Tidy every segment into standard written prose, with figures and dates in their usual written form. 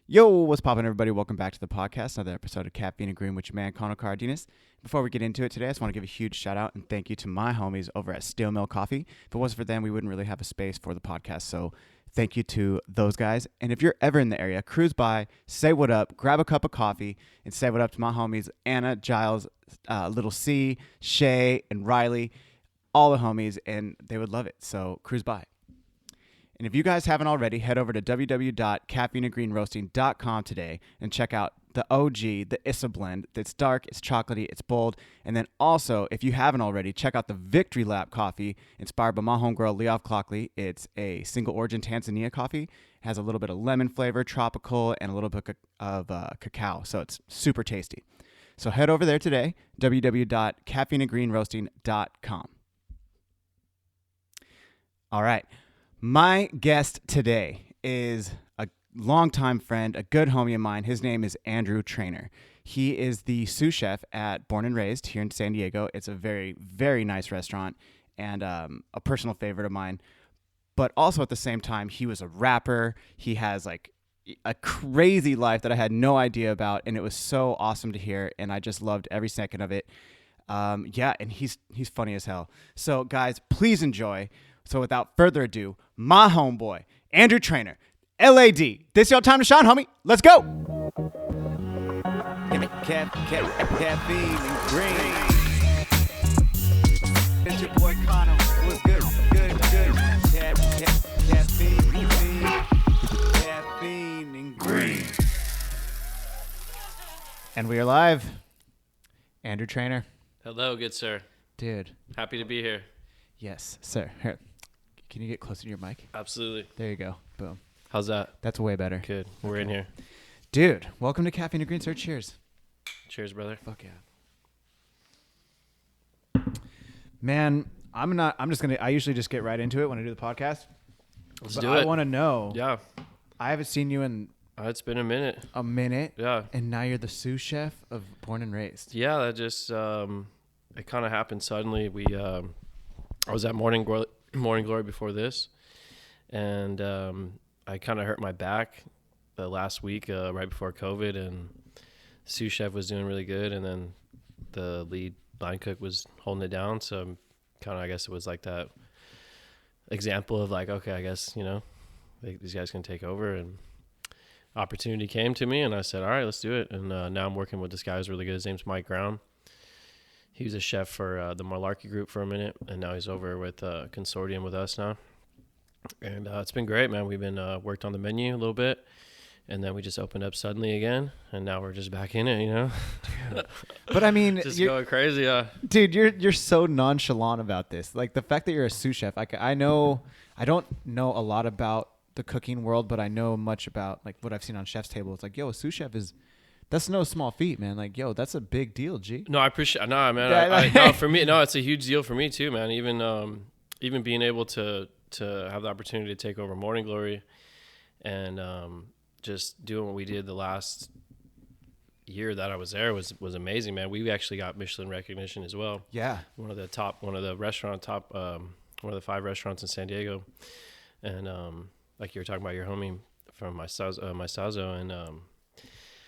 Yo, what's poppin', everybody? Welcome back to the podcast, another episode of Caffeine and Green with your man, Connor Cardenas. Before we get into it today, I just want to give a huge shout out and thank you to my homies over at Steel Mill Coffee. If it wasn't for them, we wouldn't really have a space for the podcast, so thank you to those guys. And if you're ever in the area, cruise by, say what up, grab a cup of coffee, and say what up to my homies, Anna, Giles, Little C, Shay, and Riley, all the homies, and they would love it, so cruise by. And if you guys haven't already, head over to www.caffeineandgreenroasting.com today and check out the OG, the Issa blend. It's dark, it's chocolatey, it's bold. And then also, if you haven't already, check out the Victory Lap coffee inspired by my homegirl, Leof Clockley. It's a single origin Tanzania coffee. It has a little bit of lemon flavor, tropical, and a little bit of cacao. So it's super tasty. So head over there today, www.caffeineandgreenroasting.com. All right. My guest today is a longtime friend, a good homie of mine. His name is Andrew Traynor. He is the sous chef at Born and Raised here in San Diego. It's a very, very nice restaurant and a personal favorite of mine. But also at the same time, he was a rapper. He has like a crazy life that I had no idea about, and it was so awesome to hear, and I just loved every second of it. And he's funny as hell. So guys, please enjoy. So without further ado, my homeboy, Andrew Traynor, LAD. This your time to shine, homie. Let's go. Give me caffeine and green. It's your boy Connor. What's good? Good. Caffeine and green. And we are live. Andrew Traynor. Hello, good sir. Dude. Happy to be here. Yes, sir. Here. Can you get closer to your mic? Absolutely. There you go. Boom. How's that? That's way better. Good. We're in here. Dude, welcome to Caffeine and Green, sir. Cheers. Cheers, brother. Fuck yeah. Man, I usually just get right into it when I do the podcast. Let's do it. I want to know. Yeah. I haven't seen you in It's been a minute. Yeah. And now you're the sous chef of Born and Raised. Yeah, that just, it kind of happened suddenly. I was at Morning Glory before this, and I kind of hurt my back the last week right before COVID, and sous chef was doing really good, and then the lead line cook was holding it down, so kind of I guess it was like that example of like, okay, I guess, these guys can take over, and opportunity came to me, and I said, all right, let's do it, and now I'm working with this guy who's really good. His name's Mike Brown. He was a chef for the Malarkey Group for a minute, and now he's over with Consortium with us now. And it's been great, man. We've been worked on the menu a little bit, and then we just opened up suddenly again, and now we're just back in it, Dude. But I mean, just going crazy, dude. You're so nonchalant about this. Like the fact that you're a sous chef. I don't know a lot about the cooking world, but I know much about like what I've seen on Chef's Table. It's like, yo, a sous chef that's no small feat, man. Like, yo, that's a big deal, G. No, I appreciate. No, man. No, for me, it's a huge deal for me too, man. Even being able to have the opportunity to take over Morning Glory, and just doing what we did the last year that I was there was amazing, man. We actually got Michelin recognition as well. Yeah, one of the 5 restaurants in San Diego, and like you were talking about your homie from my Sazo, and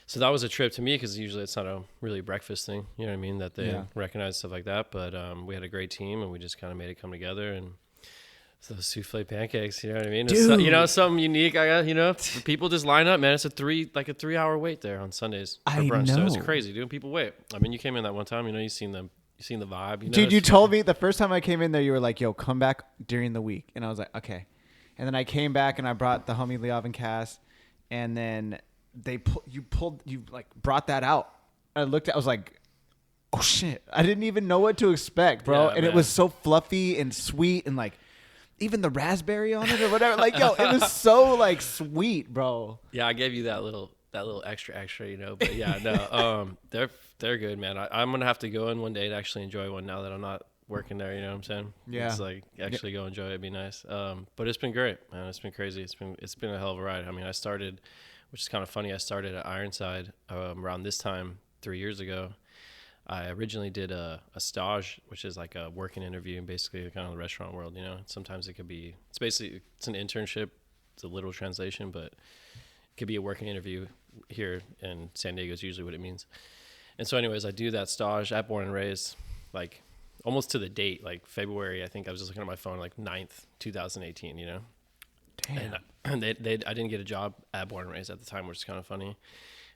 so that was a trip to me, because usually it's not a really breakfast thing, you know what I mean, that they recognize stuff like that. But we had a great team, and we just kind of made it come together. And so those souffle pancakes, you know what I mean? It's, something unique. People just line up, man. It's a 3-hour wait there on Sundays for brunch. So it's crazy, dude. People wait. I mean, you came in that one time, you seen the vibe. Dude, you told me the first time I came in there, you were like, yo, come back during the week. And I was like, okay. And then I came back and I brought the homie Leof and Cass, and then you brought that out. I looked at, I was like, oh shit, I didn't even know what to expect, bro. And man, it was so fluffy and sweet, and like even the raspberry on it or whatever. Like, yo, it was so like sweet, bro. Yeah, I gave you that little extra, but yeah, no, they're good, man. I'm going to have to go in one day to actually enjoy one now that I'm not working there, you know what I'm saying? Yeah. It's like actually go enjoy it. It'd be nice. But it's been great, man. It's been crazy. It's been a hell of a ride. I mean, I started, which is kind of funny, I started at Ironside around this time 3 years ago. I originally did a stage, which is like a working interview, basically kind of the restaurant world, Sometimes it's an internship. It's a literal translation, but could be a working interview here in San Diego is usually what it means. And so anyways, I do that stage at Born and Raised, like almost to the date, like February. I think I was just looking at my phone, like 9th, 2018, you know? Damn. And I didn't get a job at Born and Raised at the time, which is kind of funny,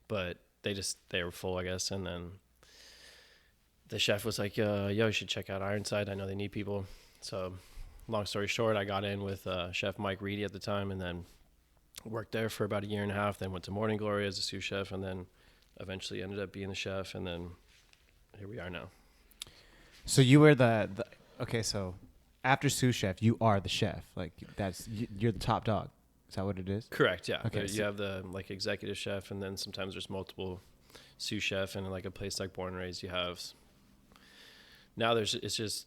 but they were full, I guess. And then the chef was like, yo, you should check out Ironside. I know they need people. So long story short, I got in with Chef Mike Reedy at the time, and then worked there for about a year and a half, then went to Morning Glory as a sous chef, and then eventually ended up being the chef, and then here we are now. So you were okay, so after sous chef, you are the chef. Like you're the top dog. Is that what it is? Correct, yeah. Okay, You have the like executive chef, and then sometimes there's multiple sous chef, and in like a place like Born and Raised, you have it's just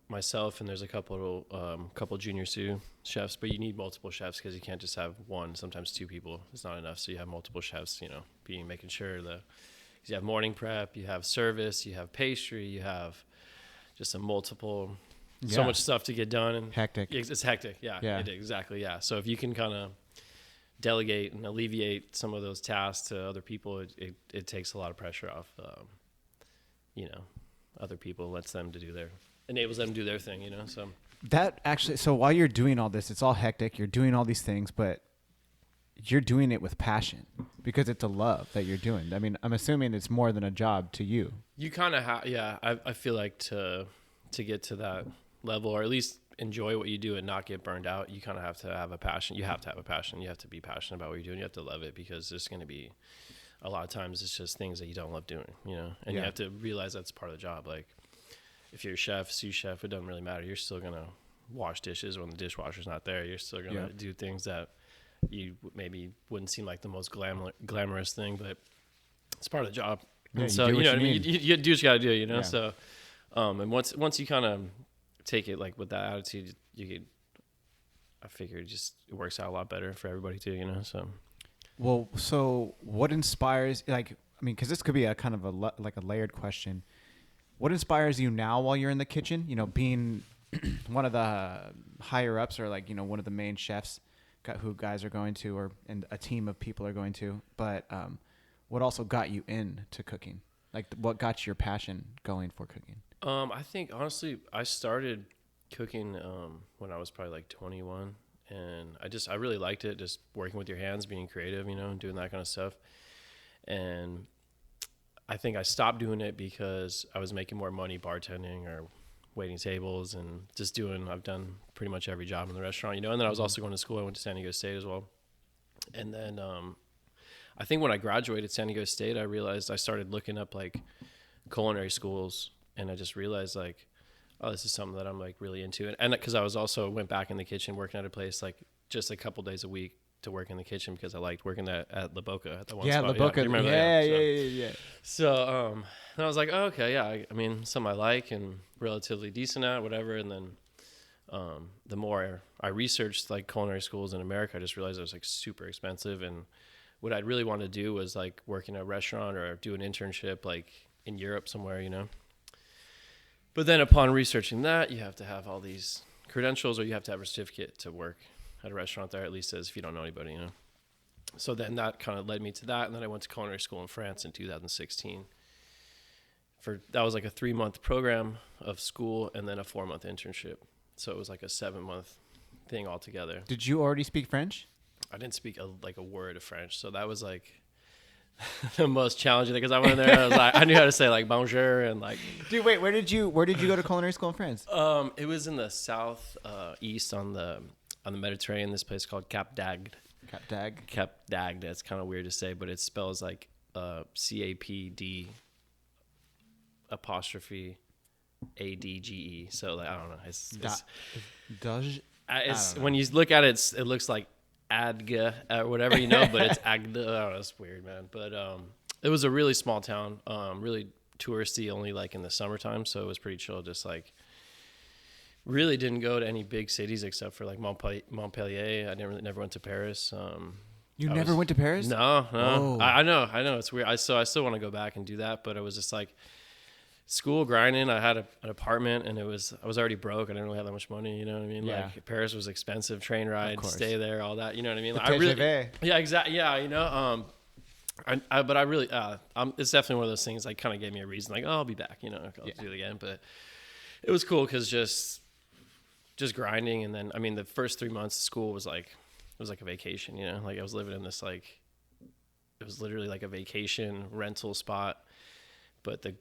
myself, and there's a couple junior sous chefs, but you need multiple chefs because you can't just have one. Sometimes two people is not enough, so you have multiple chefs, you know, making sure you have morning prep, you have service, you have pastry, you have just so much stuff to get done, and hectic. It's hectic. Yeah. Exactly. Yeah. So if you can kind of delegate and alleviate some of those tasks to other people, it takes a lot of pressure off, other people, enables them to do their thing, you know? So while you're doing all this, it's all hectic. You're doing all these things, but you're doing it with passion because it's a love that you're doing. I mean, I'm assuming it's more than a job to you. You kind of have, yeah. I feel like to get to that level, or at least enjoy what you do and not get burned out, you kind of have to have a passion. You have to have a passion. You have to be passionate about what you're doing. You have to love it, because there's going to be a lot of times it's just things that you don't love doing, you know, and you have to realize that's part of the job. Like if you're a chef, sous chef, it doesn't really matter. You're still going to wash dishes when the dishwasher's not there. You're still going to do things that you maybe wouldn't seem like the most glamorous thing, but it's part of the job. Yeah, and so, you know what I mean? You do what you got to do, you know? Yeah. So, and once you kind of take it like with that attitude, I figure it works out a lot better for everybody too, you know? So. Well, so what inspires, because this could be a kind of a layered question. What inspires you now while you're in the kitchen? You know, being one of the higher ups, or one of the main chefs who guys are going to, and a team of people are going to. But what also got you into cooking? Like, what got your passion going for cooking? I think honestly, I started cooking when I was probably like 21. And I really liked it, just working with your hands, being creative, you know, and doing that kind of stuff. And I think I stopped doing it because I was making more money bartending or waiting tables, and I've done pretty much every job in the restaurant, you know. And then I was also going to school. I went to San Diego State as well. And then I think when I graduated San Diego State, I realized I started looking up like culinary schools, and I just realized like, oh, this is something that I'm like really into. And because I was also went back in the kitchen working at a place like just a couple days a week to work in the kitchen, because I liked working at La Boca at the one spot. La Boca. Yeah. So and I was like, oh, okay, yeah. I mean, something I like and relatively decent at, whatever. And then the more I researched like culinary schools in America, I just realized it was like super expensive. And what I'd really want to do was like work in a restaurant or do an internship like in Europe somewhere, you know. But then upon researching that, you have to have all these credentials, or you have to have a certificate to work at a restaurant there, at least as if you don't know anybody, you know. So then that kind of led me to that. And then I went to culinary school in France in 2016. That was like a 3-month program of school and then a 4-month internship. So it was like a 7-month thing altogether. Did you already speak French? I didn't speak a word of French. So that was like the most challenging thing, because I went in there and I was like, I knew how to say like bonjour and like. Dude, wait, where did you go to culinary school in France? It was in the south east on the Mediterranean. This place called Cap d'Agde. Cap d'Agde. It's kind of weird to say, but it spells like CAPD apostrophe ADGE. So like I don't know. It's when you look at it, it looks like Adga or whatever, you know, but it's Agda. I don't know, it's weird, man. But it was a really small town, really touristy, only like in the summertime, so it was pretty chill. Just like really didn't go to any big cities except for like Montpellier. I never went to Paris. You never went to Paris? No. Oh. I know, it's weird. I still want to go back and do that, but it was just like school grinding. I had an apartment, and I was already broke. I didn't really have that much money. You know what I mean? Yeah. Like Paris was expensive, train ride, stay there, all that. You know what I mean? Like, Yeah, exactly. Yeah, you know. But I really, it's definitely one of those things. Like, kind of gave me a reason. Like, oh, I'll be back. You know, I'll do it again. But it was cool because just grinding, and then I mean, the first 3 months of school was like a vacation. You know, like I was living in this like, it was literally like a vacation rental spot, but the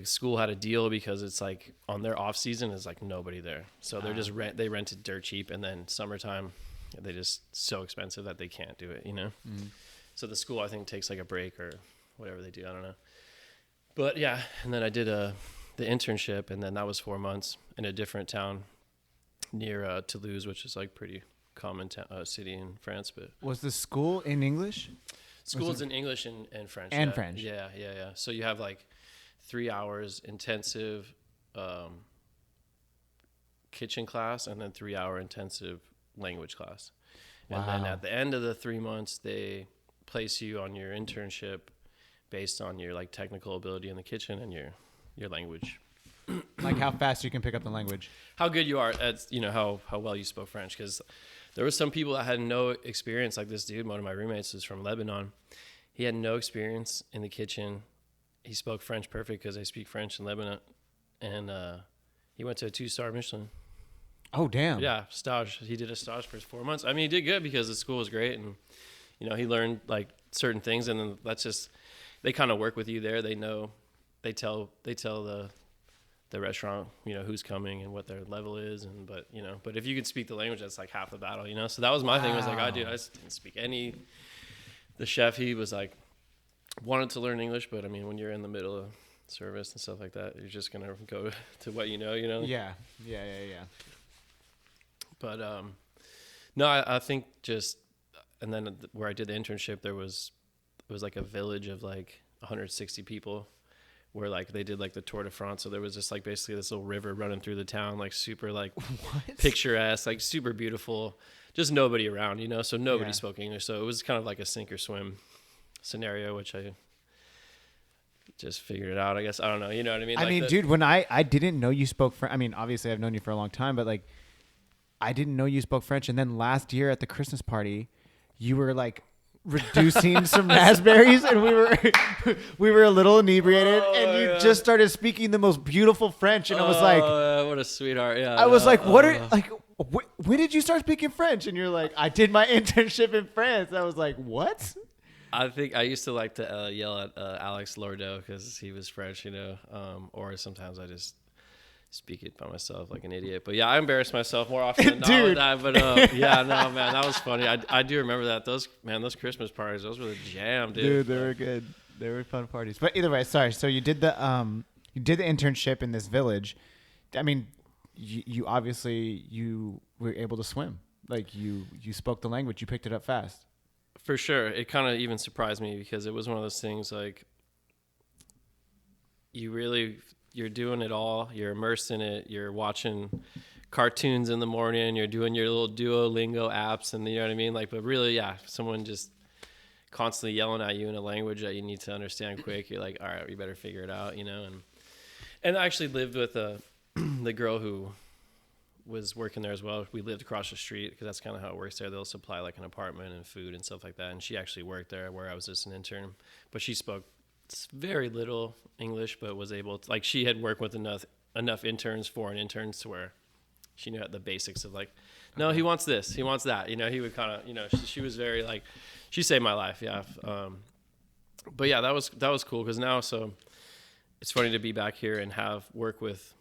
school had a deal because it's like on their off season is like nobody there, so they're just they rented dirt cheap, and then summertime they just so expensive that they can't do it, you know. So the school I think takes like a break or whatever they do, I don't know. But yeah, and then I did the internship, and then that was 4 months in a different town near Toulouse, which is like pretty common city in France. But was the school in English? School's in English and French. And French. Yeah. So you have like 3 hours intensive kitchen class, and then 3 hour intensive language class. Wow. And then at the end of the 3 months, they place you on your internship based on your like technical ability in the kitchen and your language. Like how fast you can pick up the language. How good you are at, you know, how well you spoke French. Because there were some people that had no experience, like this dude, one of my roommates was from Lebanon. He had no experience in the kitchen. He spoke French perfect because I speak French in Lebanon. And he went to a 2-star Michelin. Oh, damn. Yeah, stage. He did a stage for 4 months. I mean, he did good because the school was great. And, you know, he learned like certain things. And then they kind of work with you there. They know, they tell the restaurant, you know, who's coming and what their level is. And, but if you can speak the language, that's like half the battle, you know? So that was my thing. Was like, I just didn't speak any. The chef, he was like, wanted to learn English, but I mean, when you're in the middle of service and stuff like that, you're just going to go to what you know? Yeah. But, no, I think just, and then where I did the internship, it was like a village of like 160 people where like they did like the Tour de France. So there was just like basically this little river running through the town, like super like picturesque, like super beautiful, just nobody around, you know? So nobody spoke English. So it was kind of like a sink or swim scenario, which I just figured it out, I guess. I don't know. You know what I mean? I mean, dude, when I didn't know you spoke French. I mean, obviously I've known you for a long time, but like I didn't know you spoke French. And then last year at the Christmas party, you were like reducing some raspberries, and we were a little inebriated, and you just started speaking the most beautiful French, and I was like, what a sweetheart. Yeah. I was like, what are like when did you start speaking French? And you're like, I did my internship in France. I was like, what? I think I used to like to yell at Alex Lordeau because he was French, you know, or sometimes I just speak it by myself like an idiot. But yeah, I embarrassed myself more often than not with that. But yeah, no, man, that was funny. I do remember that. Those Christmas parties, those were the jam, dude. Dude, they were good. They were fun parties. But either way, sorry. So you did the internship in this village. I mean, you obviously you were able to swim. Like you spoke the language. You picked it up fast. For sure. It kind of even surprised me because it was one of those things like you're doing it all. You're immersed in it. You're watching cartoons in the morning. You're doing your little Duolingo apps, and you know what I mean? Like, but really, yeah, someone just constantly yelling at you in a language that you need to understand quick. You're like, all right, we better figure it out, you know? And I actually lived with the girl who was working there as well. We lived across the street because that's kind of how it works there. They'll supply like an apartment and food and stuff like that. And she actually worked there where I was just an intern, but she spoke very little English, but was able to, like, she had worked with enough interns, foreign interns, to where she knew the basics of like, no, he wants this, he wants that, you know. He would kind of, you know, she was very like, she saved my life. Yeah. But yeah, that was cool because now, so it's funny to be back here and have work with,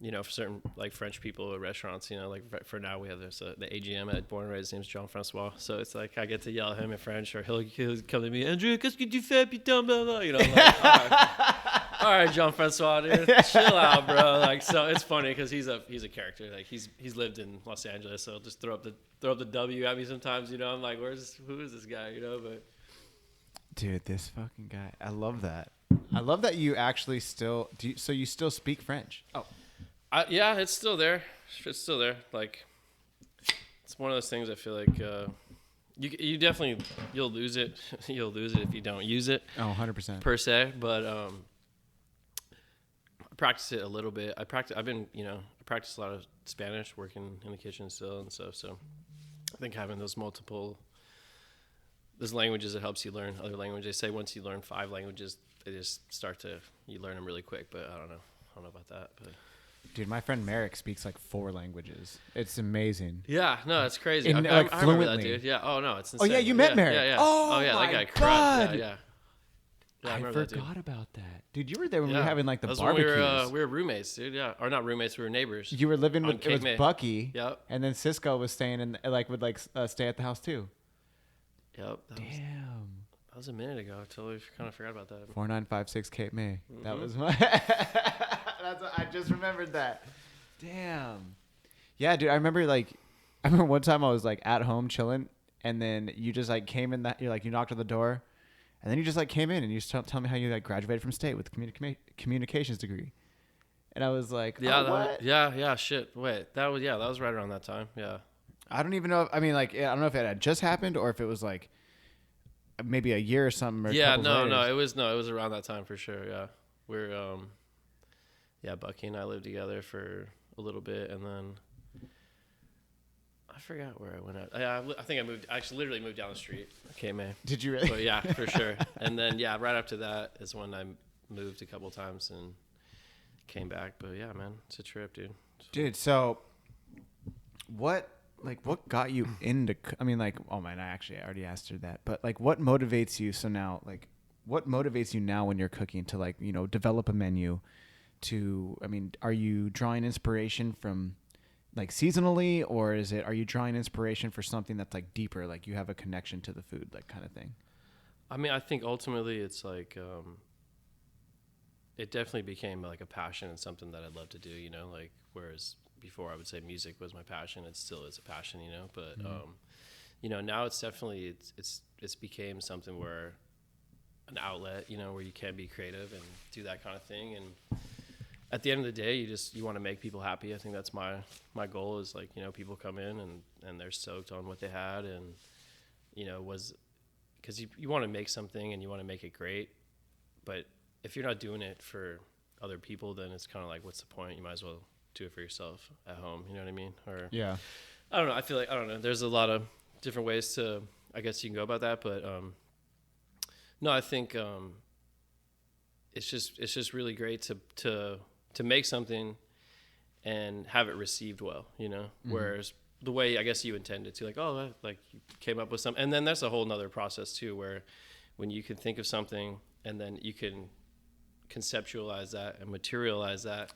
you know, for certain like French people at restaurants, you know, like for now we have this, the AGM at Born and Raised, his name's Jean-Francois. So it's like, I get to yell at him in French, or he'll come to me, Andrew, qu'est-ce que tu fais, putain, blah, blah. You know, I'm like, all right, Jean-Francois, dude, chill out, bro. Like, so it's funny because he's a character. Like he's lived in Los Angeles. So he'll just throw up the W at me sometimes, you know. I'm like, who is this guy, you know? But dude, this fucking guy, I love that. I love that you actually still so you still speak French. Oh. Yeah, it's still there. It's still there. Like, it's one of those things I feel like you definitely, you'll lose it. You'll lose it if you don't use it. Oh, 100%. Per se. But practice it a little bit. I practice a lot of Spanish, working in the kitchen still and stuff. So I think having those languages, it helps you learn other languages. They say once you learn 5 languages, they just you learn them really quick. But I don't know about that. But Dude, my friend Merrick speaks like 4 languages. It's amazing. yeah, no, it's crazy. In, I like, remember that, fluently. dude. Yeah. Oh no, it's Oh insane. yeah, you met Merrick. Yeah. Oh yeah, my that guy God. crushed. Yeah. Yeah, I forgot about that. Dude, you were there when we were having like the That's barbecues. when we were roommates, dude. Yeah, or not roommates, we were neighbors. You were living with Cape it was May. Bucky. Yep. And then Cisco was staying in stay at the house too. Yep. Damn. That was a minute ago. I totally kind of forgot about that. 4956 Cape May. Mm-hmm. That was my. I just remembered that. Damn. Yeah, dude. I remember one time I was like at home chilling, and then you just like came in you knocked on the door, and then you just like came in and you just tell me how you like graduated from state with a communications degree, and I was like, what? Yeah. Shit. Wait, that was right around that time. Yeah. I don't even know. I don't know if it had just happened or if it was like maybe a year or something. Or It was around that time for sure. Yeah, we're Bucky and I lived together for a little bit, and then I forgot where I went at. I think I literally moved down the street. Okay, man. Did you really? But yeah, for sure. And then right after that is when I moved a couple times and came back. But yeah, man, it's a trip, dude. Dude, so what got you into? I already asked her that. But like, what motivates you? So now, like, what motivates you now when you're cooking to like develop a menu? Are you drawing inspiration from like seasonally, or are you drawing inspiration for something that's like deeper, like you have a connection to the food, like kind of thing? I mean, I think ultimately it's like it definitely became like a passion and something that I'd love to do, like whereas before I would say music was my passion, it still is a passion, but now it's definitely it's became something where an outlet, where you can be creative and do that kind of thing. And at the end of the day, you want to make people happy. I think that's my goal is like, people come in and they're stoked on what they had, and because you want to make something and you want to make it great, but if you're not doing it for other people, then it's kind of like, what's the point? You might as well do it for yourself at home. You know what I mean? Or yeah, I don't know. I feel like, I don't know. There's a lot of different ways to, I guess you can go about that, but no, I think it's just really great to make something and have it received well, mm-hmm. Whereas the way I guess you intended to, like you came up with something, and then there's a whole nother process too, where when you can think of something and then you can conceptualize that and materialize that,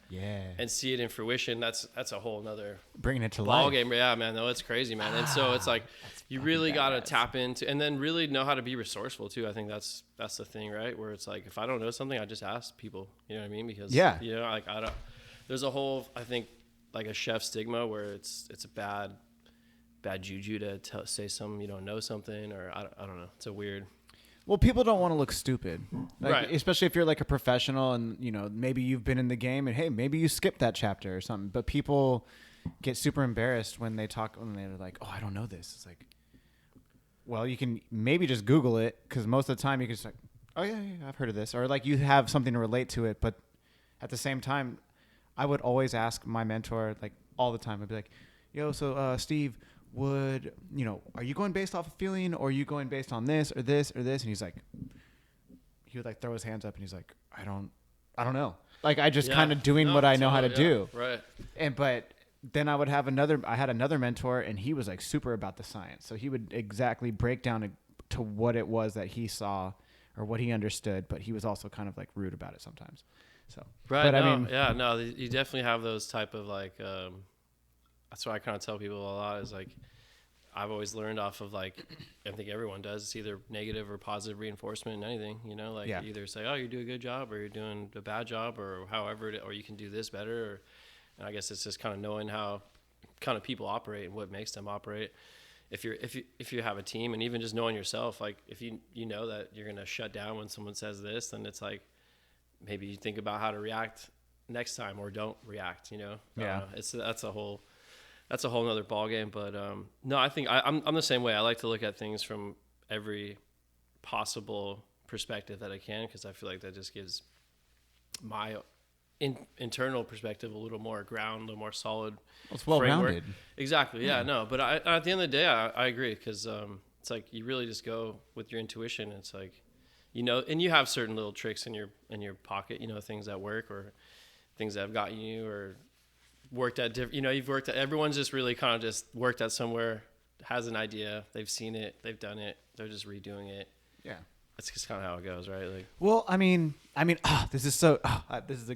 and see it in fruition, that's a whole nother bringing it to ball life. game. Yeah, man, no, it's crazy, man. And so it's like you really got to tap into, and then really know how to be resourceful too. I think that's the thing, right? Where it's like, if I don't know something, I just ask people, you know what I mean? Because like I don't, there's a whole, I think, like a chef stigma where it's a bad juju to say you don't know something, or I don't know. It's a weird. Well, people don't want to look stupid, right? Especially if you're like a professional and maybe you've been in the game and hey, maybe you skipped that chapter or something. But people get super embarrassed when they're like, "Oh, I don't know this." It's like, well, you can maybe just Google it, because most of the time you can just like, "Oh yeah, I've heard of this," or like you have something to relate to it. But at the same time, I would always ask my mentor, like all the time. I'd be like, "Yo, so Steve, are you going based off of feeling, or are you going based on this or this or this?" And he would like throw his hands up and he's like, I don't know. Like, I just kind of doing what I know how to do. Right. But then I had another mentor, and he was like super about the science. So he would exactly break down to what it was that he saw or what he understood, but he was also kind of like rude about it sometimes. So, right. But you definitely have those type of like, that's what I kind of tell people a lot is like, I've always learned off of like, I think everyone does, it's either negative or positive reinforcement in anything, either say, oh, you do a good job, or you're doing a bad job, or however, or you can do this better. And I guess it's just kind of knowing how kind of people operate and what makes them operate. If you have a team, and even just knowing yourself, like if you know that you're going to shut down when someone says this, then it's like, maybe you think about how to react next time, or don't react, that's a whole nother ball game. But no, I think I'm the same way. I like to look at things from every possible perspective that I can, because I feel like that just gives my internal perspective, a little more ground, a little more solid. It's well-rounded. Exactly. Yeah. No, but at the end of the day, I agree, because it's like you really just go with your intuition. It's like, and you have certain little tricks in your pocket, things that work or things that have gotten you or worked at different. You've worked at. Everyone's just really kind of just worked at somewhere, has an idea, they've seen it, they've done it, they're just redoing it. Yeah. That's just kind of how it goes, right? Like, well, this is a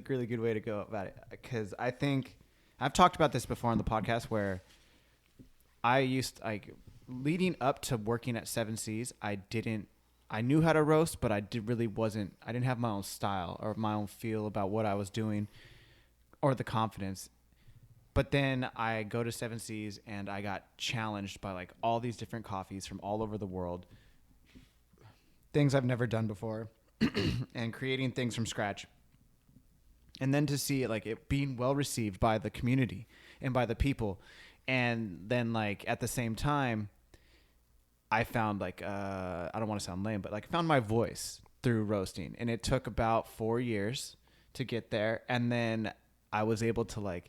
really good way to go about it, because I think I've talked about this before on the podcast, where leading up to working at 7 C's, I knew how to roast, but I didn't have my own style or my own feel about what I was doing or the confidence. But then I go to 7 C's and I got challenged by like all these different coffees from all over the world, things I've never done before, and creating things from scratch. And then to see it being well received by the community and by the people. And then at the same time, I found I don't want to sound lame, but I found my voice through roasting. And it took about 4 years to get there. And then I was able to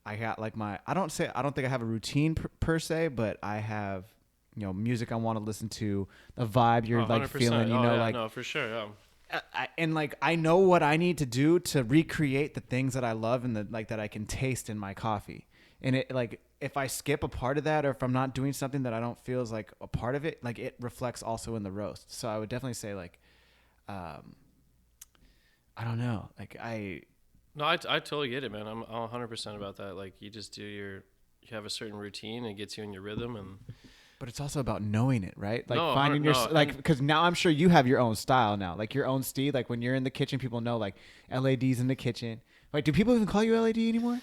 I got I don't think I have a routine per se, but I have, music I want to listen to, the vibe you're feeling, no, for sure. Yeah. I know what I need to do to recreate the things that I love and that I can taste in my coffee. And it if I skip a part of that, or if I'm not doing something that I don't feel is a part of it, it reflects also in the roast. So I would definitely say I don't know, No, I totally get it, man. I'm 100% about that. You just you have a certain routine, it gets you in your rhythm, but it's also about knowing it, right? Finding because now I'm sure you have your own style now, your own steed. When you're in the kitchen, people know LAD's in the kitchen. Do people even call you LAD anymore?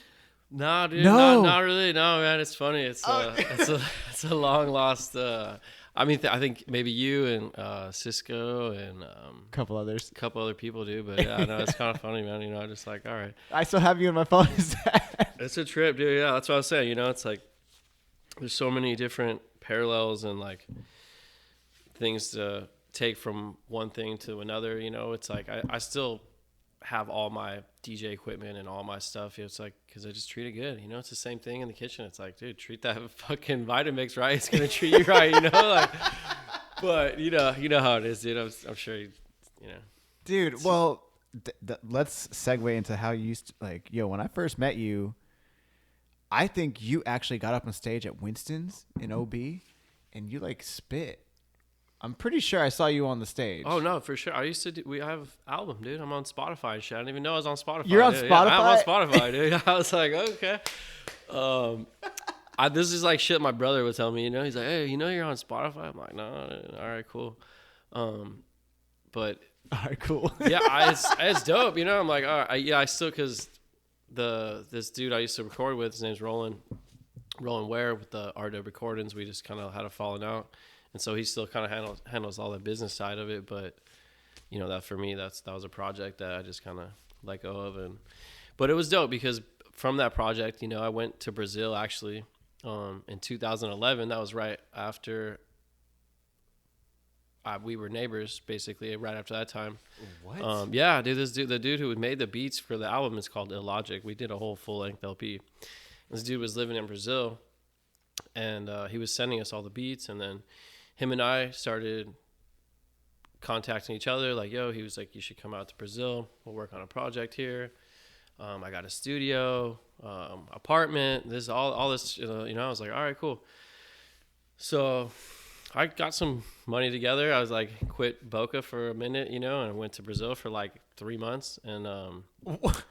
No, dude, no. Not really. No, man, it's funny. It's a long lost. I think maybe you and Cisco and a couple other people do, but yeah, no, it's kind of funny, man. I'm just all right. I still have you on my phone. It's a trip, dude. Yeah, that's what I was saying. It's there's so many different parallels and things to take from one thing to another. It's I still have all my DJ equipment and all my stuff. It's because I just treat it good. It's the same thing in the kitchen. It's dude, treat that fucking Vitamix right. It's gonna treat you right. But you know how it is, dude. I'm sure you know. Dude, well, let's segue into how you used to, when I first met you, I think you actually got up on stage at Winston's in OB, and you spit. I'm pretty sure I saw you on the stage. Oh no, for sure. I used to we have an album, dude. I'm on Spotify and shit. I didn't even know I was on Spotify. You're on Spotify? Yeah, I'm on Spotify, dude. I was okay. This is shit my brother would tell me, He's hey, you're on Spotify? I'm no, all right, cool. But all right, cool. Yeah, it's dope, I'm all right, yeah, I still, because this dude I used to record with, his name's Roland Ware with the Art of Recordings. We just kind of had a falling out. And so he still kind of handles all the business side of it, but that for me, that was a project that I just kind of let go of, but it was dope because from that project, I went to Brazil actually in 2011. That was right after we were neighbors, basically, right after that time. What? Yeah, dude, the dude who made the beats for the album is called Illogic. We did a whole full length LP. This dude was living in Brazil, and he was sending us all the beats, and then him and I started contacting each other. He was you should come out to Brazil. We'll work on a project here. I got a studio, apartment, this, all this, I was all right, cool. So I got some money together. I was quit Boca for a minute, and I went to Brazil for 3 months. And, what?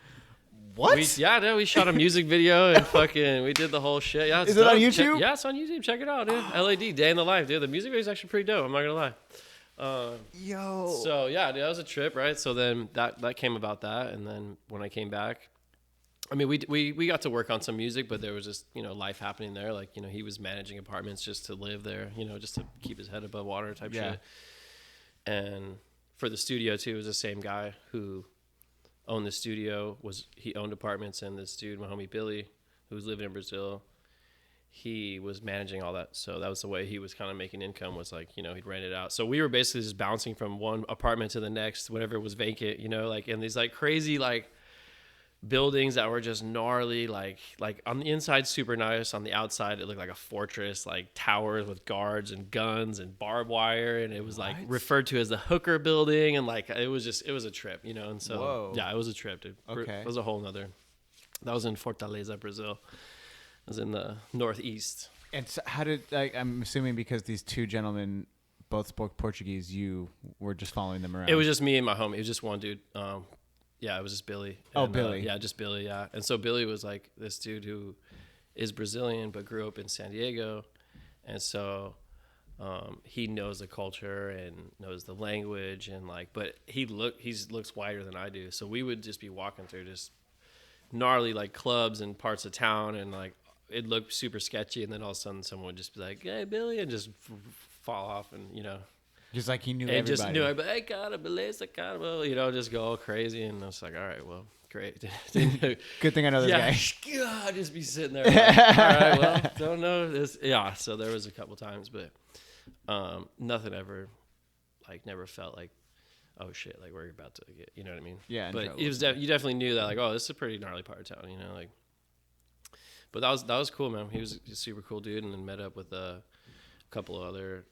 We shot a music video and we did the whole shit. Yeah, is it on YouTube? Yeah, it's on YouTube. Check it out, dude. LAD, Day in the Life, dude. The music video is actually pretty dope. I'm not gonna lie. Yo. So yeah, dude, that was a trip, right? So then that came about that, and then when I came back, we got to work on some music, but there was just life happening there. He was managing apartments just to live there, just to keep his head above water type shit. And for the studio too, it was the same guy who owned the studio. He owned apartments, and this dude, my homie Billy, who was living in Brazil, he was managing all that. So that was the way he was kind of making income, was he'd rent it out. So we were basically just bouncing from one apartment to the next whenever it was vacant, in these crazy buildings that were just gnarly, like on the inside super nice, on the outside it looked like a fortress, like towers with guards and guns and barbed wire, and it was like referred to as the hooker building, and like it was a trip, you know. And so Whoa. yeah, it was a trip, dude. Okay. It was a whole nother. That was in Fortaleza, Brazil. It was in the northeast. And so how did, like, I'm assuming because these two gentlemen both spoke Portuguese, you were just following them around? It was just me and my homie. It was just one dude. Yeah, it was just Billy. And, Billy. Yeah, just Billy, yeah. And so Billy was like this dude who is Brazilian but grew up in San Diego. And so he knows the culture and knows the language, and like, but he looks whiter than I do. So we would just be walking through just gnarly like clubs and parts of town, and like it looked super sketchy, and then all of a sudden someone would just be like, "Hey, Billy," and just fall off, and you know. Just like he knew and everybody. Just knew everybody. Hey, cara, beleza, cara, you know, just go all crazy. And I was like, all right, well, great. Good thing I know this guy. I'd just be sitting there like, all right, well, don't know this. Yeah, so there was a couple times, but nothing ever, like, never felt like, oh, shit, like, we're about to get, you know what I mean? Yeah. But it was you definitely knew that, like, oh, this is a pretty gnarly part of town, you know, like. But that was cool, man. He was a super cool dude, and then met up with a couple of other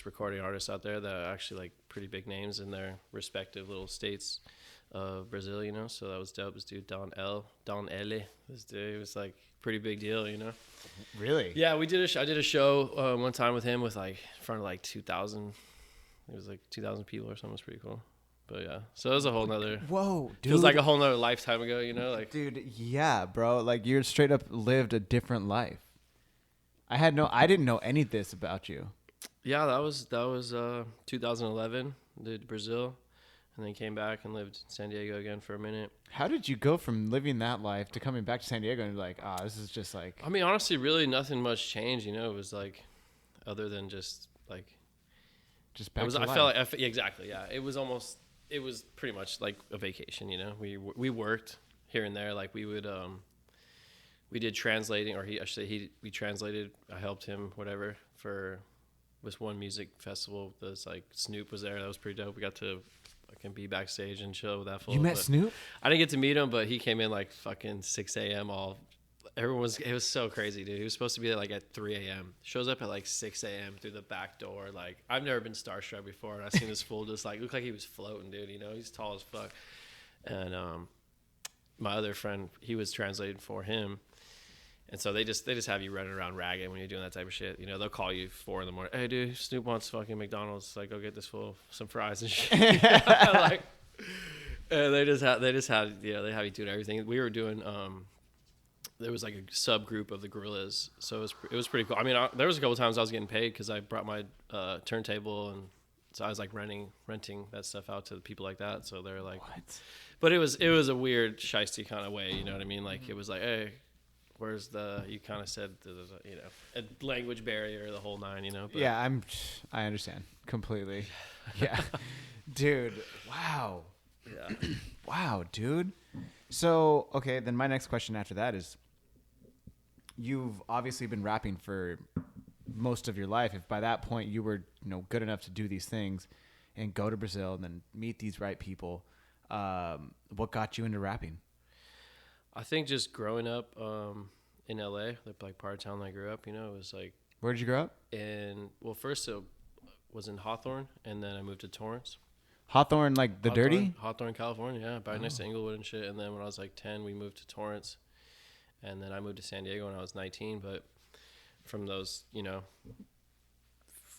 recording artists out there that are actually like pretty big names in their respective little states of Brazil, you know. So that was dope. This dude Don L, this dude was like pretty big deal, you know. Really? Yeah, I did a show one time with him with like in front of like 2,000. It was like 2,000 people or something. It was pretty cool. But yeah, so it was a whole nother. Whoa, dude! Feels like a whole nother lifetime ago, you know. Like, dude, yeah, bro. Like you're straight up lived a different life. I didn't know any of this about you. Yeah, that was 2011. Did Brazil, and then came back and lived in San Diego again for a minute. How did you go from living that life to coming back to San Diego and be like, this is just like? I mean, honestly, really nothing much changed. You know, it was like, other than just like, just back. I felt like exactly. Yeah, it was pretty much like a vacation. You know, we worked here and there. Like we would we did translating, or we translated. I helped him, whatever, for this one music festival. That's like Snoop was there. That was pretty dope. We got to fucking be backstage and chill with that fool. You met Snoop? I didn't get to meet him, but he came in like fucking 6 a.m. It was so crazy, dude. He was supposed to be there like at 3 a.m. Shows up at like 6 a.m. through the back door. Like, I've never been starstruck before, and I've seen this fool just like look like he was floating, dude. You know, he's tall as fuck. And my other friend, he was translating for him. And so they just have you running around ragged when you're doing that type of shit. You know, they'll call you 4 a.m. Hey, dude, Snoop wants fucking McDonald's. Like, go get this fool some fries and shit. Like, and they just had you know, they have you doing everything. We were doing there was like a subgroup of the Gorillas, so it was pretty cool. I mean, there was a couple times I was getting paid because I brought my turntable, and so I was like renting that stuff out to people like that. So they're like, what? But it was a weird shiesty kind of way. You know what I mean? Like, it was like, hey. Where's you kind of said there's a language barrier, the whole nine, you know? But yeah, I understand completely. Yeah. Dude, wow. Yeah. Wow, dude. So, okay, then my next question after that is, you've obviously been rapping for most of your life. If by that point you were, good enough to do these things and go to Brazil and then meet these right people, what got you into rapping? I think just growing up in LA, like part of town I grew up, it was like. Where did you grow up? First it was in Hawthorne, and then I moved to Torrance. Hawthorne, like the dirty? Hawthorne, California, yeah, by next to Inglewood and shit. And then when I was like 10, we moved to Torrance, and then I moved to San Diego when I was 19. But from those,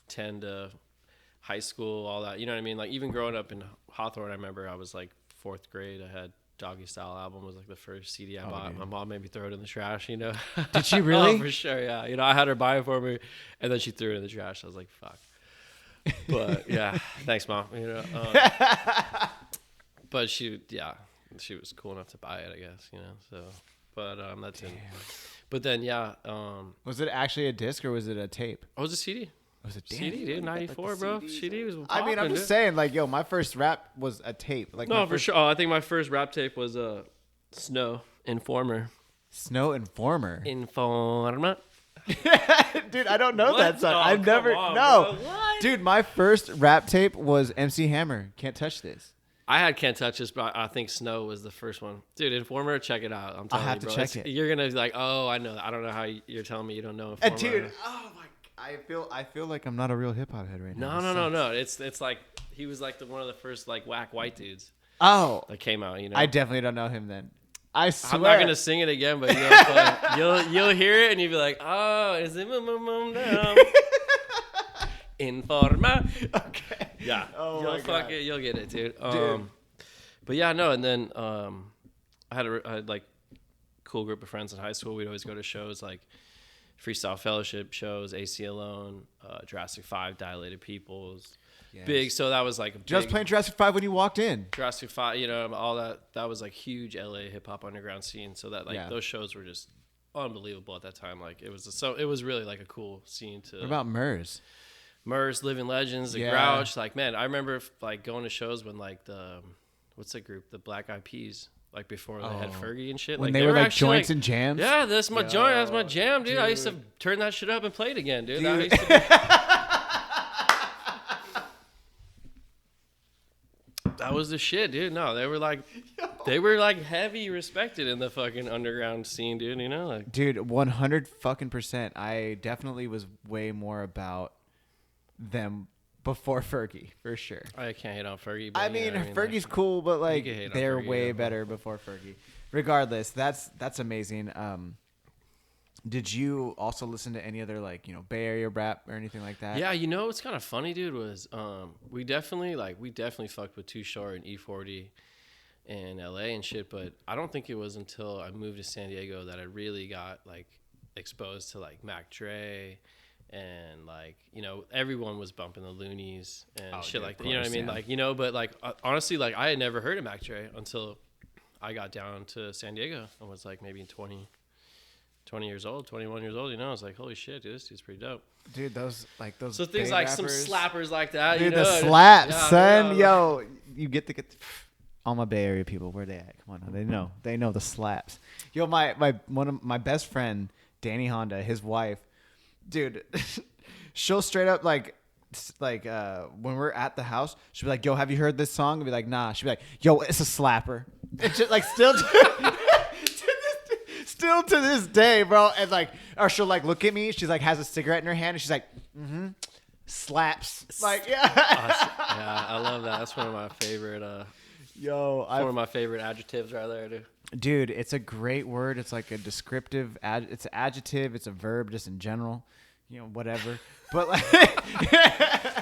10 to high school, all that, you know what I mean? Like, even growing up in Hawthorne, I remember I was like 4th grade. I had Doggy Style album was like the first CD I bought. Dude. My mom made me throw it in the trash, Did she really? Oh, for sure, yeah. I had her buy it for me, and then she threw it in the trash. I was like, fuck. But yeah, thanks, Mom. But she was cool enough to buy it, I guess, So, but that's it. But then, yeah. Was it actually a disc or was it a tape? Oh, it was a CD. Was it CD, dude? 94, like bro. CD was popping, I mean, I'm just saying, like, my first rap was a tape. Like, no, for sure. Oh, I think my first rap tape was Snow Informer. Snow Informer. Informer. Dude, I don't know what? that song. Oh, I've never. On, no. Bro. What? Dude, my first rap tape was MC Hammer. Can't touch this. I had Can't Touch This, but I think Snow was the first one. Dude, Informer, check it out. I'm telling you, bro. I'll have to check it. You're gonna be like, oh, I know. I don't know how you're telling me you don't know Informer. Dude, oh my! I feel like I'm not a real hip hop head right now. No. It's like he was like one of the first like whack white dudes. Oh, that came out. You know, I definitely don't know him then. I swear. I'm not gonna sing it again, but you'll hear it and you'll be like, oh, is it Informa? Okay. Yeah. Oh my God. You'll get it, dude. Dude. But yeah, no. And then I had like cool group of friends in high school. We'd always go to shows like Freestyle Fellowship shows, AC Alone, Jurassic 5, Dilated Peoples. Yes. Big. So that was like a big, just playing Jurassic 5 when you walked in. Jurassic 5, you know, all that was like huge LA hip hop underground scene. So that like those shows were just unbelievable at that time. Like it was really like a cool scene to. What about Murs, Living Legends, the Grouch. Like, man, I remember like going to shows when like what's the group? The Black Eyed Peas. Like before they had Fergie and shit. When like, they were like joints and jams? Yeah, that's my joint. That's my jam, dude. I used to turn that shit up and play it again, dude. That used to be... that was the shit, dude. No, they were like heavy respected in the fucking underground scene, dude. You know, like, dude, 100%. I definitely was way more about them before Fergie, for sure. I can't hate on Fergie. But I mean, Fergie's like, cool, but like they're Fergie, way better before Fergie. Regardless, that's amazing. Did you also listen to any other like Bay Area rap or anything like that? Yeah, what's kind of funny, dude, was we definitely fucked with Too Short and E40 in LA and shit. But I don't think it was until I moved to San Diego that I really got like exposed to like Mac Dre. And like everyone was bumping the Loonies and shit like that. You know what I mean? Like but like honestly, like I had never heard of Mac Dre until I got down to San Diego and was like maybe 20 years old, 21 years old. I was like, holy shit, dude, this dude's pretty dope. Dude, those so things like rappers, some slappers like that. Dude, the slaps, son. Yo, you get all my Bay Area people. Where they at? Come on, they know the slaps. Yo, one of my best friend, Danny Honda, his wife. Dude, she'll straight up like when we're at the house, she'll be like, yo, have you heard this song? I'll be like, nah. She'll be like, yo, it's a slapper. It's just like still to this day, bro. And like, or she'll like look at me. She's like has a cigarette in her hand and she's like, slaps. Like, yeah. Yeah, I love that. That's one of my favorite one of my favorite adjectives right there, dude. Dude, it's a great word. It's like a descriptive. It's an adjective. It's a verb, just in general. Whatever. But like,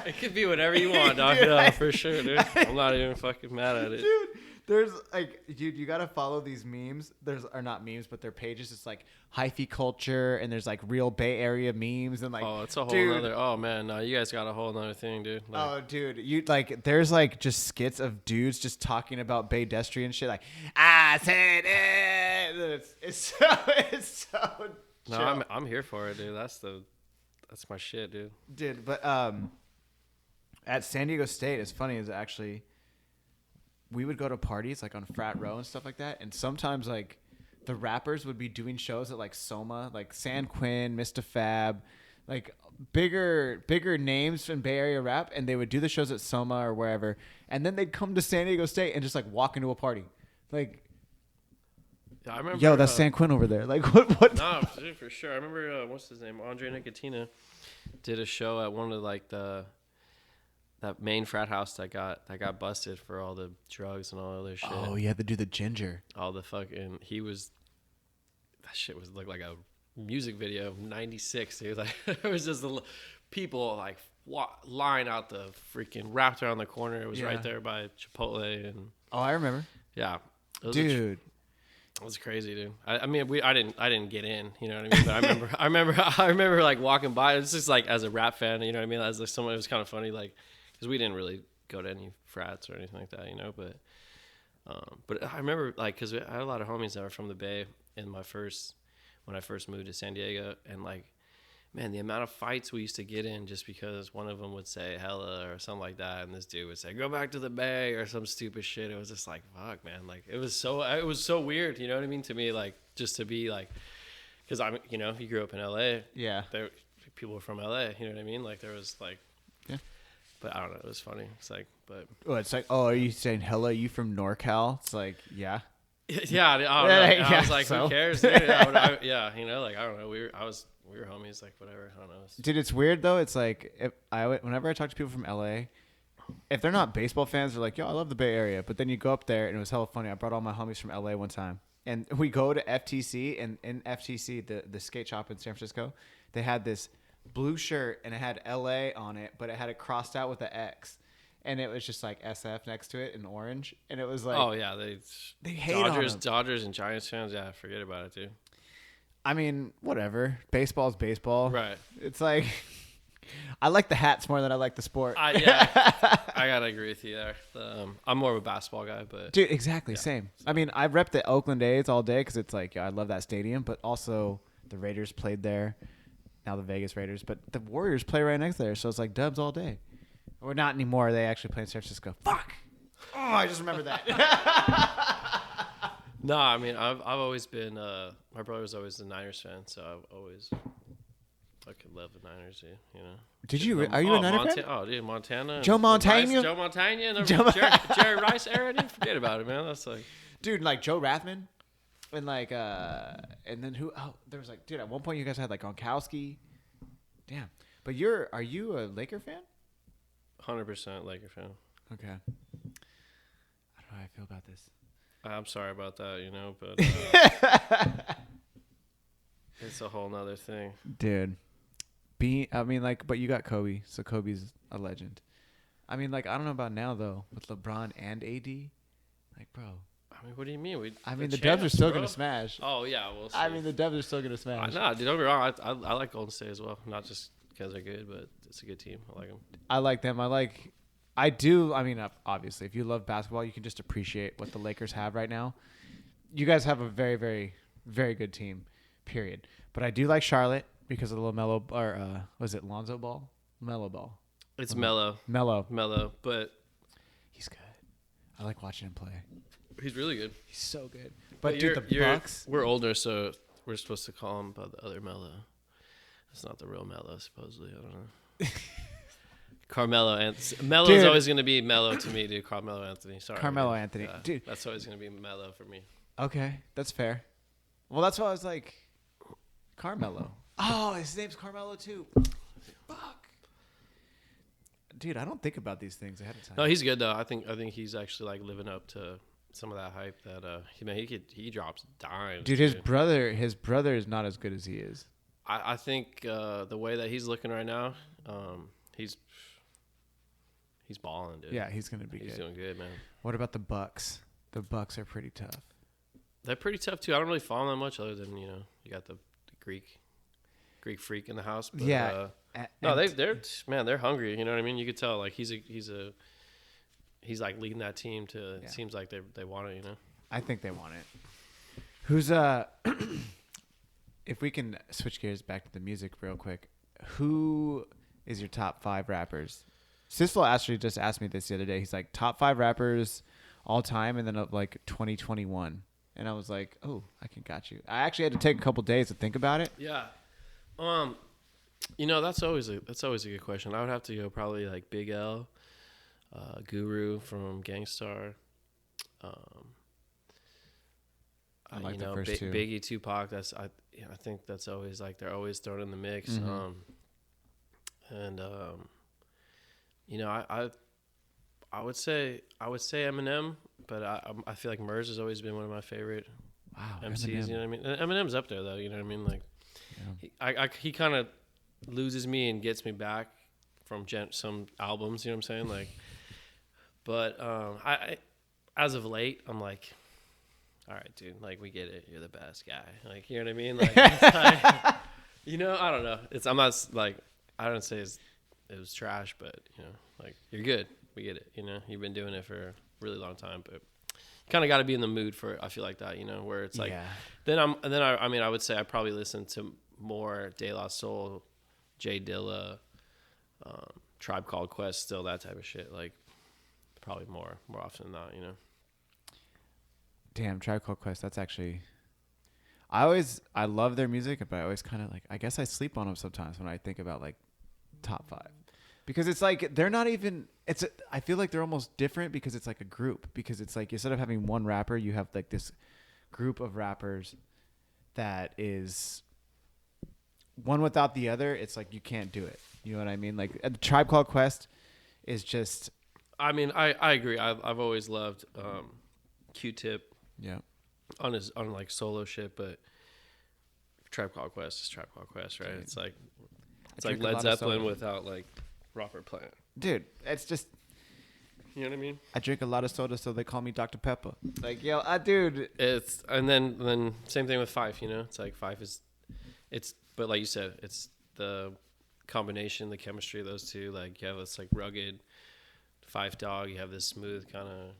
it could be whatever you want, dog. Dude, for sure, dude. I'm not even fucking mad at it. Dude, there's like, dude, you gotta follow these memes. Are not memes, but they're pages. It's like hyphy culture, and there's like real Bay Area memes, and like, it's a whole other. Oh man, no, you guys got a whole other thing, dude. Like, oh, dude, you like, there's like just skits of dudes just talking about Bay-destrian shit, like I said it. It's so. No, I'm here for it, dude. That's my shit, dude. Dude, but at San Diego State, as funny as actually, we would go to parties like on Frat Row and stuff like that, and sometimes like the rappers would be doing shows at like Soma, like San Quinn, Mr. Fab, like bigger names in Bay Area rap, and they would do the shows at Soma or wherever, and then they'd come to San Diego State and just like walk into a party, like. Yeah, I remember, yo, that's San Quinn over there. Like, what? No, for sure. I remember, what's his name? Andre Nicotina did a show at one of like that main frat house that got busted for all the drugs and all the other shit. Oh, you had to do the ginger. All the fucking, that shit looked like a music video of 96, dude. Like, it was just people like line out the freaking wrapped around the corner. It was right there by Chipotle. And oh, I remember. Yeah. Dude. It was crazy, dude. I mean, I didn't get in, you know what I mean? But I remember like walking by. It's just like as a rap fan, you know what I mean? As like someone, it was kind of funny, like, because we didn't really go to any frats or anything like that, you know. But I remember like, because I had a lot of homies that were from the Bay when I first moved to San Diego, and like, man, the amount of fights we used to get in just because one of them would say hella or something like that, and this dude would say go back to the Bay or some stupid shit. It was just like, fuck, man. Like, it was so weird, you know what I mean, to me, like, just to be like, because I'm, you grew up in LA. Yeah. People were from LA, you know what I mean? Like, there was like, yeah. But I don't know. It was funny. It's like, but it's like, oh, are you saying hello? You from NorCal? It's like, yeah. yeah, I don't know. I was like, so. who cares? Dude? Yeah, you know, like I don't know. We were homies, like whatever. I don't know. Dude, it's weird though. It's like whenever I talk to people from LA, if they're not baseball fans, they're like, yo, I love the Bay Area. But then you go up there and it was hella funny. I brought all my homies from LA one time. And we go to FTC, and in FTC, the skate shop in San Francisco, they had this blue shirt, and it had LA on it, but it had it crossed out with an X. And it was just like SF next to it in orange. And it was like... Oh, yeah. They hate Dodgers and Giants fans, yeah, forget about it, dude. I mean, whatever. Baseball's baseball. Right. It's like... I like the hats more than I like the sport. Yeah, I gotta agree with you there. I'm more of a basketball guy, but dude, exactly same. I mean, I rep the Oakland A's all day because it's like I love that stadium, but also the Raiders played there. Now the Vegas Raiders, but the Warriors play right next there, so it's like Dubs all day. Or not anymore. They actually play in San Francisco. Fuck. Oh, I just remembered that. No, I mean I've always been. My brother was always a Niners fan, so I've always. I could love the Niners, you know. Did you? Are you a Niner fan? Oh, dude, Montana. Joe Montana? Joe Montana and Jerry Rice era. Dude, forget about it, man. That's like... Dude, like Joe Rathman. And like, and then who? Oh, there was like, dude, at one point you guys had like Gronkowski. Damn. But are you a Laker fan? 100% Laker fan. Okay. How do I feel about this? I'm sorry about that, you know, but it's a whole nother thing. Dude. But you got Kobe, so Kobe's a legend. I mean, like, I don't know about now, though, with LeBron and AD. Like, bro. I mean, what do you mean? The Dubs are still going to smash. Oh, yeah, we'll see. I mean, the Dubs are still going to smash. Nah, dude, don't be wrong. I like Golden State as well. Not just because they're good, but it's a good team. I like them. I like them. I do. I mean, obviously, if you love basketball, you can just appreciate what the Lakers have right now. You guys have a very, very, very good team, period. But I do like Charlotte. Because of the LaMelo, or was it Lonzo Ball? Melo Ball. It's Melo, but he's good. I like watching him play. He's really good. He's so good. But dude, the Bucks. We're older, so we're supposed to call him by the other Melo. That's not the real Melo, supposedly. I don't know. Carmelo Anthony. Melo is always going to be Melo to me, dude. Carmelo Anthony. Sorry. Carmelo Anthony, dude. That's always going to be Melo for me. Okay, that's fair. Well, that's why I was like, Carmelo. Oh, his name's Carmelo too. Fuck. Dude, I don't think about these things ahead of time. No, he's good though. I think he's actually like living up to some of that hype that he drops dimes. Dude, his brother is not as good as he is. I think the way that he's looking right now, he's balling, dude. Yeah, he's gonna be good. He's doing good, man. What about the Bucks? The Bucks are pretty tough. They're pretty tough too. I don't really follow them much other than, you got the Greek freak in the house. But, yeah. They're hungry. You know what I mean? You could tell like he's like leading that team to. It seems like they want it. You know. I think they want it. Who's if we can switch gears back to the music real quick, who is your top 5 rappers? Sissel actually just asked me this the other day. He's like, top 5 rappers all time, and then of like 2021. And I was like, oh, got you. I actually had to take a couple days to think about it. Yeah. That's always a good question. I would have to go probably like Big L, Guru from Gangstar. I like the first two. Biggie, Tupac. I think that's always like they're always thrown in the mix. Mm-hmm. I would say Eminem, but I feel like Murs has always been one of my favorite MCs. Eminem. You know what I mean? And Eminem's up there though. You know what I mean? Like, he kind of loses me and gets me back from some albums. You know what I'm saying? Like, but I as of late, I'm like, all right, dude. Like, we get it. You're the best guy. Like, you know what I mean? Like, it's like I don't know. I'm not like I don't say it was trash, but like you're good. We get it. You've been doing it for a really long time, but you kind of got to be in the mood for it. I feel like that, where it's like, I would say I probably listen to more De La Soul, Jay Dilla, Tribe Called Quest, still that type of shit. Like probably more often than not, Damn, Tribe Called Quest. That's actually, I love their music, but I always kind of like, I guess I sleep on them sometimes when I think about like top 5. Because it's like they're not even. I feel like they're almost different because it's like a group. Because it's like instead of having one rapper, you have like this group of rappers that is one without the other. It's like you can't do it. You know what I mean? Like the Tribe Called Quest is just. I mean, I agree. I've always loved Q-Tip. Yeah. On like solo shit, but Tribe Called Quest is Tribe Called Quest, right? Dude. It's like I drink a Led lot of Zeppelin soda. without like Robert Plant. Dude, it's just. You know what I mean? I drink a lot of soda, so they call me Dr. Pepper. Like, yo, dude. It's and then same thing with Fife. You know, it's like Fife is, but like you said, it's the combination, the chemistry of those two. Like you have this like rugged Fife Dog, you have this smooth kind of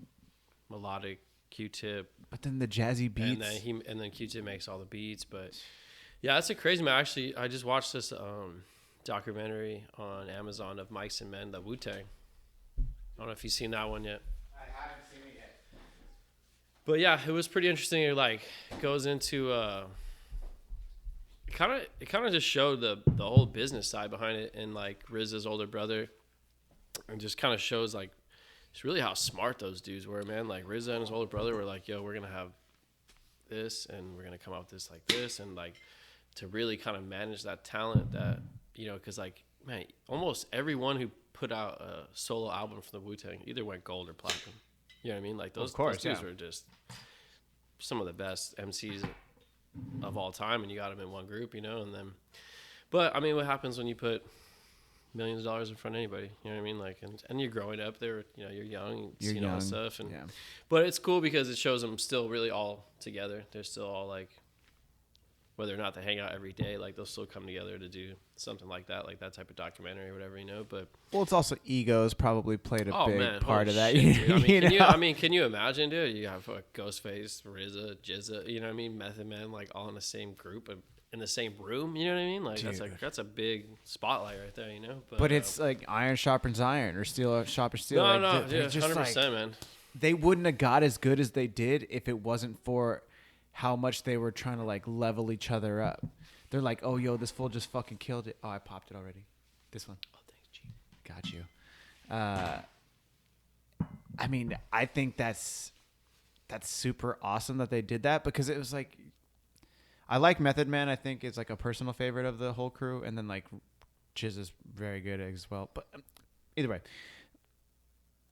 melodic Q-Tip. But then the jazzy beats. And then Q-Tip makes all the beats. But yeah, that's a crazy man. Actually, I just watched this documentary on Amazon of Mics and Men, the Wu-Tang. I don't know if you've seen that one yet. I haven't seen it yet. But yeah, it was pretty interesting. It like goes into it kind of just showed the whole business side behind it, and like RZA's older brother, and just kind of shows like it's really how smart those dudes were, man. Like RZA and his older brother were like, yo, we're gonna have this and we're gonna come out with this like this, and like to really kind of manage that talent that, you know, because like, man, almost everyone who put out a solo album from the Wu-Tang either went gold or platinum. You know what I mean? Like those dudes were just some of the best MCs of all time, and you got them in one group, you know. And then, but I mean, what happens when you put millions of dollars in front of anybody? You know what I mean? Like, and you're growing up there, you know, you're young, you're seeing all this stuff, and but it's cool because it shows them still really all together. They're still all like, whether or not they hang out every day, like they'll still come together to do something like that type of documentary or whatever, you know. But well, it's also egos probably played a big part of that. Shit, dude. I mean, know? can you imagine, dude? You have Ghostface, RZA, Jizza, you know what I mean, Method Man, like all in the same group in the same room. You know what I mean? Like that's a big spotlight right there, you know. But it's like iron sharpens iron, or steel sharpens steel. No, yeah, 100%, man. They wouldn't have got as good as they did if it wasn't for how much they were trying to like level each other up. They're like, oh, yo, this fool just fucking killed it. Oh, I popped it already. This one. Oh, thanks, G. Got you. I mean, I think that's super awesome that they did that, because it was like, I like Method Man. I think is like a personal favorite of the whole crew, and then like Chiz is very good as well. But either way,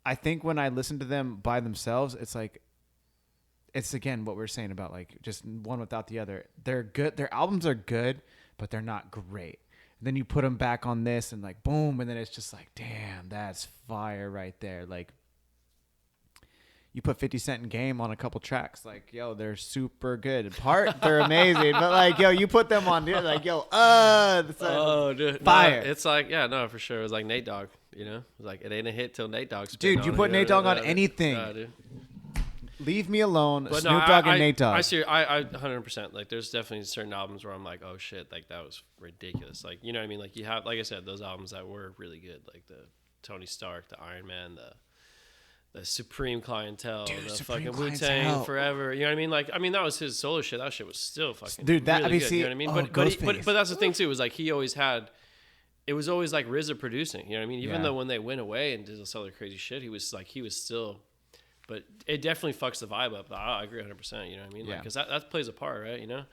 I think when I listen to them by themselves, it's like, it's again what we're saying about like just one without the other. They're good. Their albums are good, but they're not great. And then you put them back on this and like boom, and then it's just like, damn, that's fire right there. Like you put 50 Cent in Game on a couple tracks, like yo, they're super good. They're amazing, but like yo, you put them on, like yo, dude, fire. No, it's like no, for sure. It was like Nate Dogg, you know. It was like it ain't a hit till Nate Dogg's. Dude, you put Nate Dogg on anything. Dude. Leave me alone. But Snoop Dogg and Nate Dogg. I 100%. Like, there's definitely certain albums where I'm like, oh shit, like that was ridiculous. Like, you know what I mean? Like you have, like I said, those albums that were really good, like the Tony Stark, the Iron Man, the Supreme Clientele, Dude, the Supreme fucking Wu-Tang Clientele. Forever. You know what I mean? Like, I mean, that was his solo shit. That shit was still fucking Dude, that really I mean, good. see, You know what I mean? Ghostface. But that's the thing too. Was like he always had. It was always like RZA producing. You know what I mean? Even though when they went away and did this other crazy shit, he was still. But it definitely fucks the vibe up. I agree 100%. You know what I mean? Yeah. Because that plays a part, right? You know.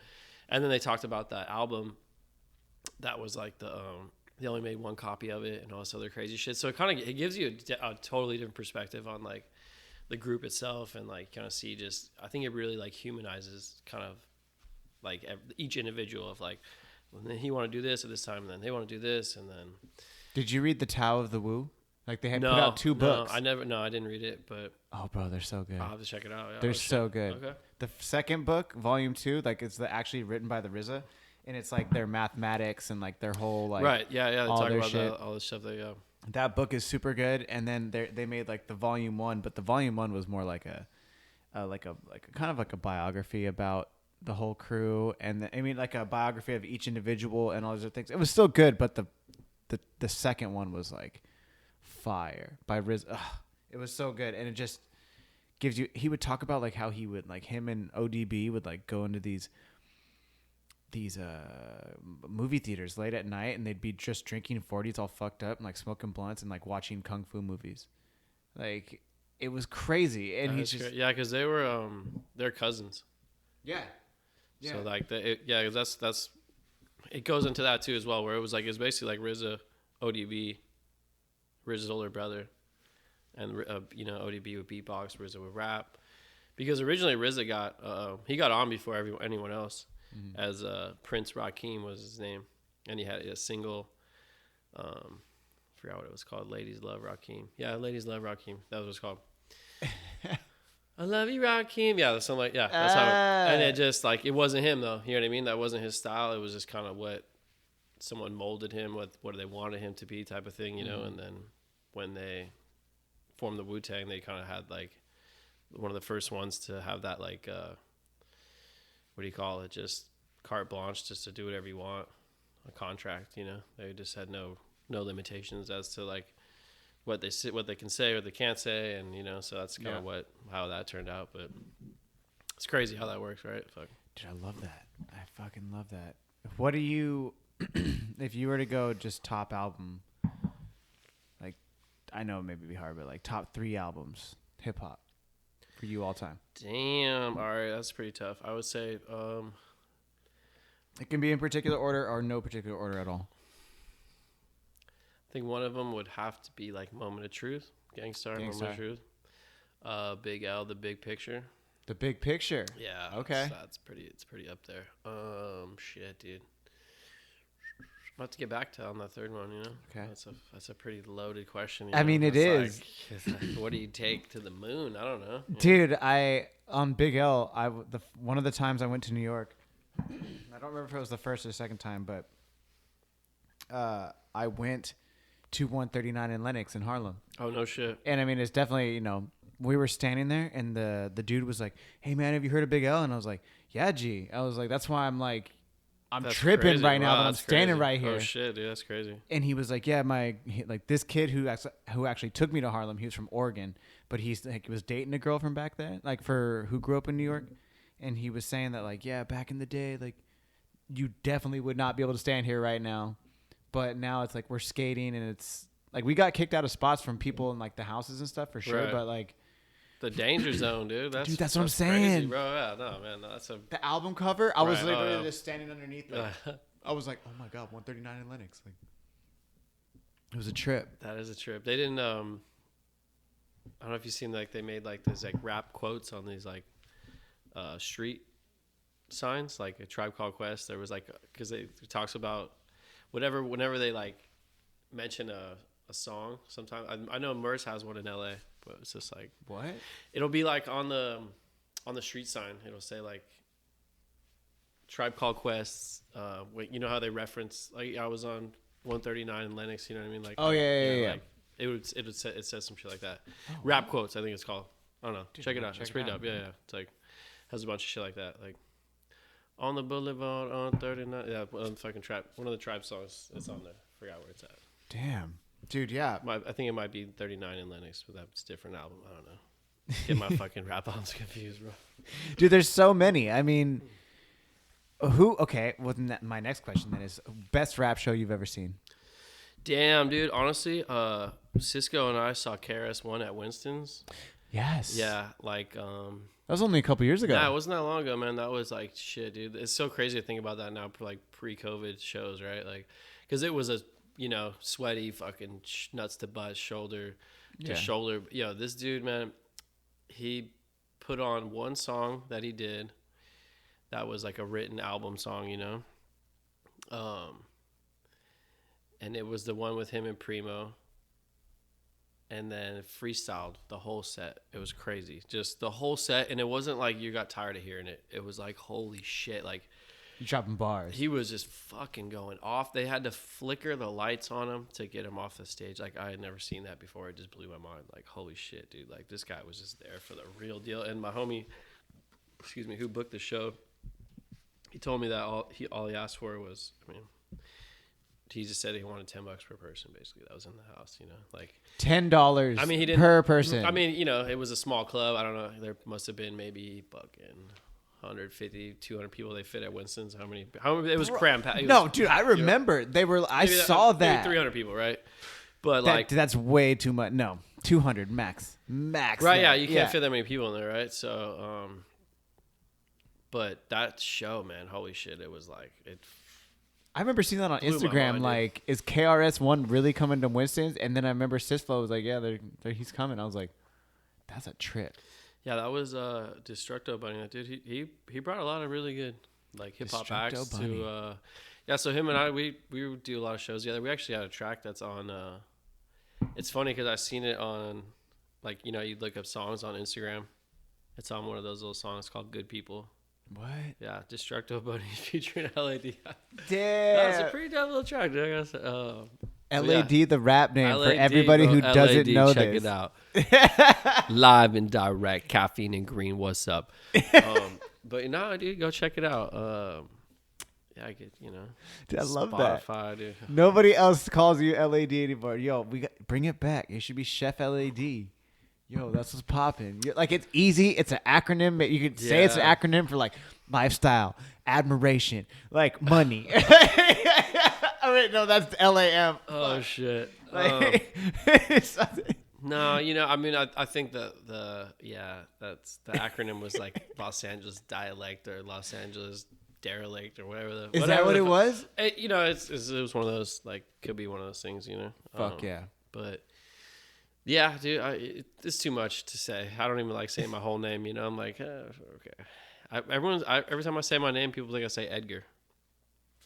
And then they talked about that album. That was like they only made one copy of it and all this other crazy shit. So it gives you a totally different perspective on like the group itself, and like kind of see just, I think it really like humanizes kind of like each individual of like, well, then he want to do this at this time, and then they want to do this, and then. Did you read the Tao of the Wu? Like they had put out 2 books. I didn't read it, but oh, bro, they're so good. I'll have to check it out. Yeah, they're so good. Okay. The second book, volume 2, like it's actually written by the RZA, and it's like their mathematics and like their whole like right, yeah. They all talk their about shit. all the stuff they go. That book is super good, and then they made like the volume 1, but the volume 1 was more like a kind of like a biography about the whole crew, and I mean like a biography of each individual and all those other things. It was still good, but the second one was like fire by RZA. Ugh, it was so good, and it just gives you. He would talk about like how he would like him and ODB would like go into these these movie theaters late at night, and they'd be just drinking 40s all fucked up and like smoking blunts and like watching kung fu movies. Like it was crazy. And he's just yeah, because they're cousins. Yeah. Yeah. So like that's it goes into that too as well, where it was basically like RZA, ODB, RZA's older brother, and ODB would beatbox, RZA would rap, because originally RZA got on before anyone else, as Prince Rakeem was his name, and he had a single, forgot what it was called, Ladies Love Rakeem. Yeah, Ladies Love Rakeem. That was what it's called. I love you, Rakeem. Yeah, that's something like, yeah, that's how. And it just like, it wasn't him though. You know what I mean? That wasn't his style. It was just kind of what someone molded him with, what they wanted him to be, type of thing, you know. And then when they formed the Wu-Tang, they kind of had like one of the first ones to have that like, what do you call it? Just carte blanche, just to do whatever you want, a contract. You know, they just had no limitations as to like what they can say or they can't say, and you know, so that's kind of how that turned out. But it's crazy how that works, right? Fuck. Dude, I love that. I fucking love that. What do you, if you were to go just top album, like, I know it may be hard, but like top 3 albums, hip hop, for you all time? Damn. All right, that's pretty tough. I would say, it can be in particular order or no particular order at all. I think one of them would have to be like Moment of Truth, Gangstar. Moment of Truth. Big L, The Big Picture. The Big Picture. Yeah. Okay. It's pretty up there. Shit, dude. I'm about to get back to on that third one, you know. Okay. That's a pretty loaded question. I mean, it is. Like, what do you take to the moon? I don't know. Dude, on Big L, one of the times I went to New York, I don't remember if it was the first or the second time, but I went to 139 in Lenox in Harlem. Oh, no shit. And I mean, it's definitely, you know, we were standing there and the dude was like, "Hey man, have you heard of Big L?" And I was like, "Yeah, G." I was like, that's why I'm that's tripping crazy. Right now that I'm standing right here. Oh shit, dude, that's crazy. And he was like, "Yeah, this kid who actually took me to Harlem, he was from Oregon, but he was dating a girl from back then, who grew up in New York." And he was saying that like, yeah, back in the day, like you definitely would not be able to stand here right now. But now it's like we're skating and it's like we got kicked out of spots from people in like the houses and stuff for sure. Right. But like the danger zone, dude. That's what I'm saying, crazy, bro. Yeah, no, man, the album cover. I was literally just standing underneath it. I was like, oh my god, 139 in Lenox. Like it was a trip. That is a trip. They didn't. I don't know if you've seen like they made like these like rap quotes on these like street signs, like a Tribe Called Quest. There was like because it talks about whenever they like mention a song. Sometimes I know Merce has one in LA, but it's just like what? It'll be like on the street sign. It'll say like Tribe Called Quest. You know how they reference like I was on 139 in Lenox. You know what I mean? Like yeah. Like, it says some shit like that. Rap quotes, I think it's called. I don't know. Dude, check it out. It's pretty dope. Yeah. It's like has a bunch of shit like that. Like on the boulevard on 39. Yeah, on fucking Tribe. One of the Tribe songs. It's on there. Forgot where it's at. Damn. Dude, yeah. I think it might be 39 in Lenox, but that's a different album. I don't know. Get my fucking rap albums confused, bro. Dude, there's so many. I mean, okay, well, my next question then is best rap show you've ever seen? Damn, dude. Honestly, Cisco and I saw KRS-One at Winston's. Yes. Yeah, like... that was only a couple years ago. Nah, it wasn't that long ago, man. That was like, shit, dude. It's so crazy to think about that now, like pre-COVID shows, right? Like, because it was a... sweaty fucking nuts to butt, shoulder to shoulder. This dude, man, he put on one song that he did that was like a written album song, and it was the one with him and Primo, and then freestyled the whole set. It was crazy, just the whole set, and it wasn't like you got tired of hearing it. It was like, holy shit, like you dropping bars. He was just fucking going off. They had to flicker the lights on him to get him off the stage. Like, I had never seen that before. It just blew my mind. Like, holy shit, dude. Like, this guy was just there for the real deal. And my homie, who booked the show, he told me that all he asked for was, he just said he wanted $10 per person, basically. That was in the house, like $10 he didn't, per person. it was a small club. I don't know. There must have been maybe fucking 150, 200 people they fit at Winston's. How many? It was cram packed. No, dude, I remember they were. I saw that. 300 people, right? But that's way too much. No, 200 max. Right? Yeah, you can't fit that many people in there, right? So, but that show, man, holy shit, it was like it. I remember seeing that on Instagram. Like, is KRS-One really coming to Winston's? And then I remember Sisflo was like, "Yeah, he's coming." I was like, "That's a trip." Yeah, that was Destructo Bunny. That dude, he brought a lot of really good like hip hop acts to. Yeah, so him and I we do a lot of shows together. We actually had a track that's on. It's funny because I seen it on, like, you know, you look up songs on Instagram. It's on one of those little songs called "Good People." What? Yeah, Destructo Bunny featuring LAD. Damn. That's a pretty dope little track, dude. I guess. LAD, the rap name LAD, for everybody who doesn't know check this. It out. Live and direct, Caffeine and Green. What's up? But no, dude, go check it out. Yeah, I get, you know. Dude, I love Spotify, that. Dude. Nobody else calls you LAD anymore. Yo, bring it back. It should be Chef LAD. Yo, that's what's popping. Like, it's easy. It's an acronym. You could say it's an acronym for, like, lifestyle, admiration, like, money. I mean, no, that's LAM. Oh, shit. Like, no, you know, I mean, I think that's the acronym was like Los Angeles dialect or Los Angeles derelict or whatever. Is that what it was? You know, it was one of those, like, could be one of those things, you know. Fuck yeah. But yeah, dude, it's too much to say. I don't even like saying my whole name, you know. I'm like, okay. Every time I say my name, people think I say Edgar.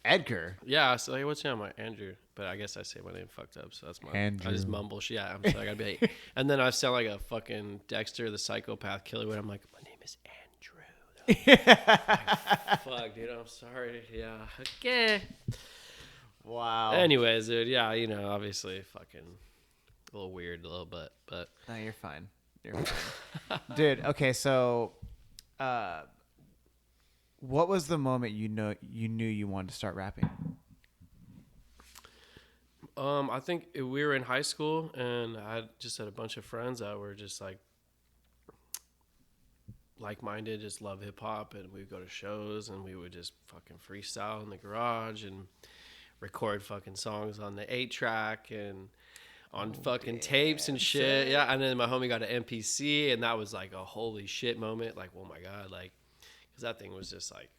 Edgar? Yeah, so like, what's your name? I'm like, Andrew. But I guess I say my name fucked up, so that's my Andrew. I just mumble shit. Yeah, I'm sorry, I gotta be like, and then I sound like a fucking Dexter the psychopath killer when I'm like, my name is Andrew. Like, fuck, dude, I'm sorry. Yeah. Okay. Wow. Anyways, dude, yeah, you know, obviously fucking a little weird a little bit, but no, you're fine. You're fine. Dude, okay, so what was the moment you knew you wanted to start rapping? I think we were in high school, and I just had a bunch of friends that were just like-minded, just love hip hop, and we would go to shows, and we would just fucking freestyle in the garage and record fucking songs on the 8-track and on fucking tapes and shit. Yeah, and then my homie got an MPC, and that was like a holy shit moment. Like, oh my god, like, because that thing was just like,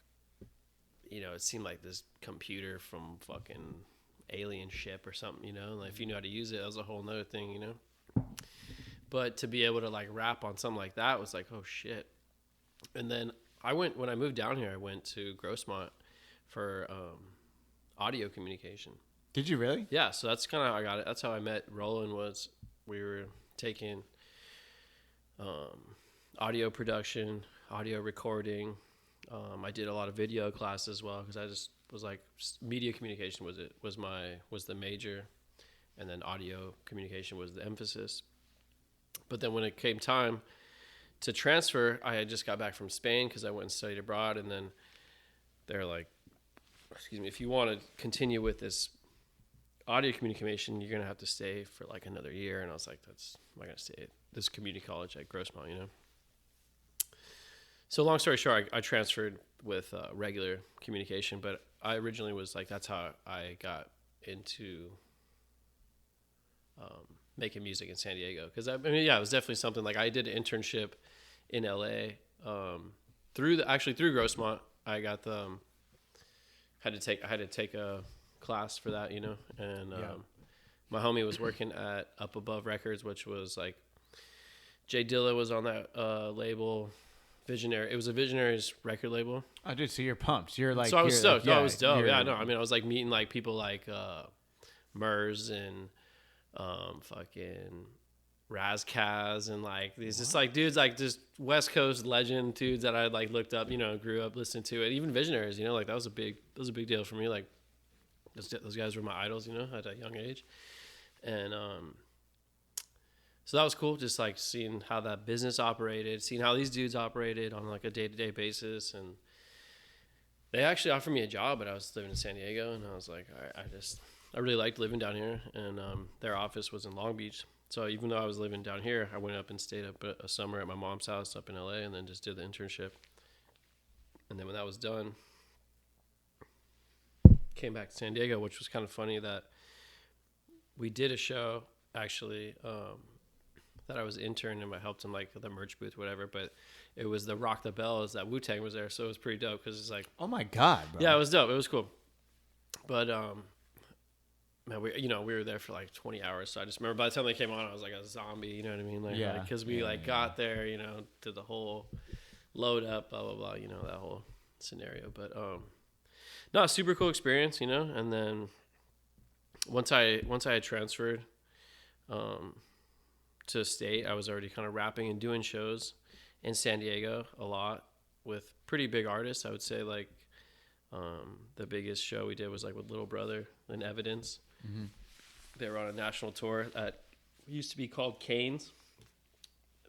you know, it seemed like this computer from fucking alien ship or something, you know. Like, if you knew how to use it, that was a whole nother thing, you know. But to be able to like rap on something like that was like, oh shit. And then when I moved down here, I went to Grossmont for audio communication. Did you really? Yeah, so that's kind of how I got it. That's how I met Roland. Was we were taking audio production, audio recording. I did a lot of video classes as well, because I just was like, media communication was the major, and then audio communication was the emphasis. But then when it came time to transfer, I had just got back from Spain because I went and studied abroad, and then they're like, excuse me, if you want to continue with this audio communication, you're gonna have to stay for like another year. And I was like, I'm not gonna stay at this community college at Grossmont, you know. So long story short, I transferred with regular communication, but I originally was like, that's how I got into making music in San Diego. Because I mean, yeah, it was definitely something. Like, I did an internship in LA through Grossmont. I got I had to take a class for that, you know. And my homie was working at Up Above Records, which was like Jay Dilla was on that label. Visionary. It was a Visionary's record label. I did. So you're pumped. You're like. So I was stoked. Like, no, it was dope. Yeah, no. I mean, I was like meeting like people like Murs and fucking Razkaz and like these just like dudes, like just West Coast legend dudes that I like looked up, you know, grew up listening to it. Even Visionaries, you know, like that was a big deal for me. Like those guys were my idols, you know, at a young age. And so that was cool, just like seeing how that business operated, seeing how these dudes operated on like a day-to-day basis. And they actually offered me a job, but I was living in San Diego, and I was like, all right, I really liked living down here. And their office was in Long Beach. So even though I was living down here, I went up and stayed up a summer at my mom's house up in LA, and then just did the internship. And then when that was done, came back to San Diego, which was kind of funny that we did a show actually that I was intern and I helped in like the merch booth, whatever. But it was the Rock the Bells that Wu-Tang was there, so it was pretty dope because it's like, oh my god, bro. Yeah, it was dope. It was cool. But man, we were there for like 20 hours. So I just remember by the time they came on, I was like a zombie. You know what I mean? Like, yeah. Because we got there, did the whole load up, blah blah blah. That whole scenario. But no, super cool experience. And then once I had transferred to state, I was already kind of rapping and doing shows in San Diego a lot with pretty big artists. I would say like the biggest show we did was like with Little Brother and Evidence. Mm-hmm. They were on a national tour at used to be called Cane's.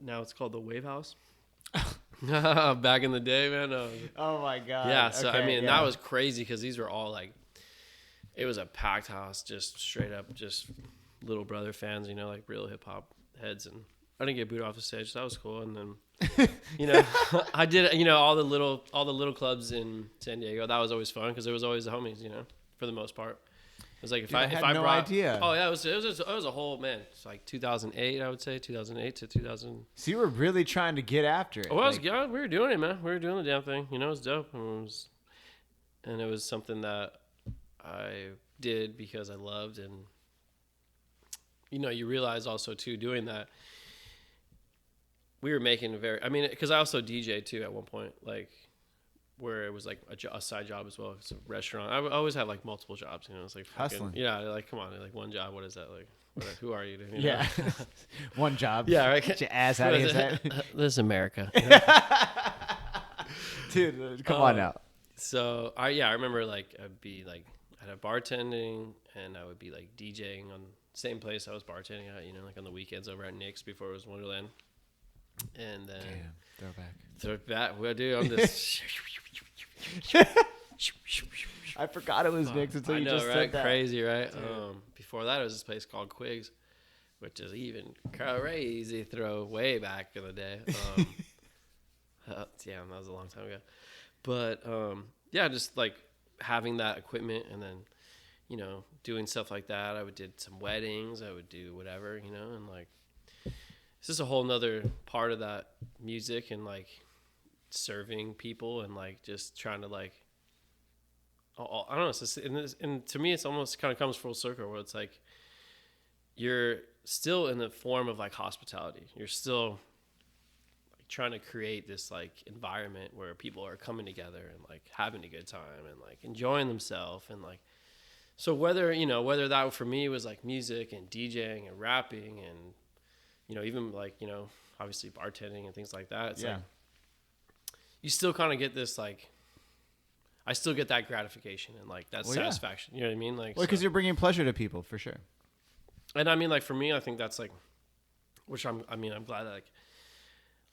Now it's called the Wave House. Back in the day, man. Oh my god. Yeah. So okay, that was crazy because these were all like, it was a packed house, just straight up, just Little Brother fans, like real hip hop heads. And I didn't get booed off the stage. So that was cool. And then, I did, all the little clubs in San Diego. That was always fun because there was always the homies, for the most part. It was like if I had no idea. Oh yeah, it was a whole, man. It's like 2008, I would say 2008 to 2000. So you were really trying to get after it. Well, we were doing it, man. We were doing the damn thing. It was dope. And it was something that I did because I loved, and you realize also too doing that. We were making because I also DJ too at one point, like where it was like a side job as well. It's a restaurant. I always have like multiple jobs, it's like fucking, hustling. Yeah, like come on, like one job. What is that like? Who are you? Yeah, one job. Yeah, right. Get your ass out of here. This is America, dude. Come on now. So I remember like I'd have bartending and I would be like DJing on the same place I was bartending at, like on the weekends over at Nick's before it was Wonderland. And then throwback. Well, dude, I'm just. I forgot it was Nick's until you just said that. Crazy, right? Before that, it was this place called Quig's, which is even crazy. Throw way back in the day. Damn, that was a long time ago. But just like having that equipment and then, doing stuff like that. I did some weddings. I would do whatever, and like. It's just a whole nother part of that music and like serving people and like just trying to like, I don't know. It's just, and to me, it's almost kind of comes full circle where it's like, you're still in the form of like hospitality. You're still like trying to create this like environment where people are coming together and like having a good time and like enjoying themselves. And like, so whether that for me was like music and DJing and rapping and, even like, obviously bartending and things like that. It's like, you still kind of get this, like, I still get that gratification and like that satisfaction. You know what I mean? Like, because you're bringing pleasure to people for sure. And like for me, I think that's like, which I'm glad that like,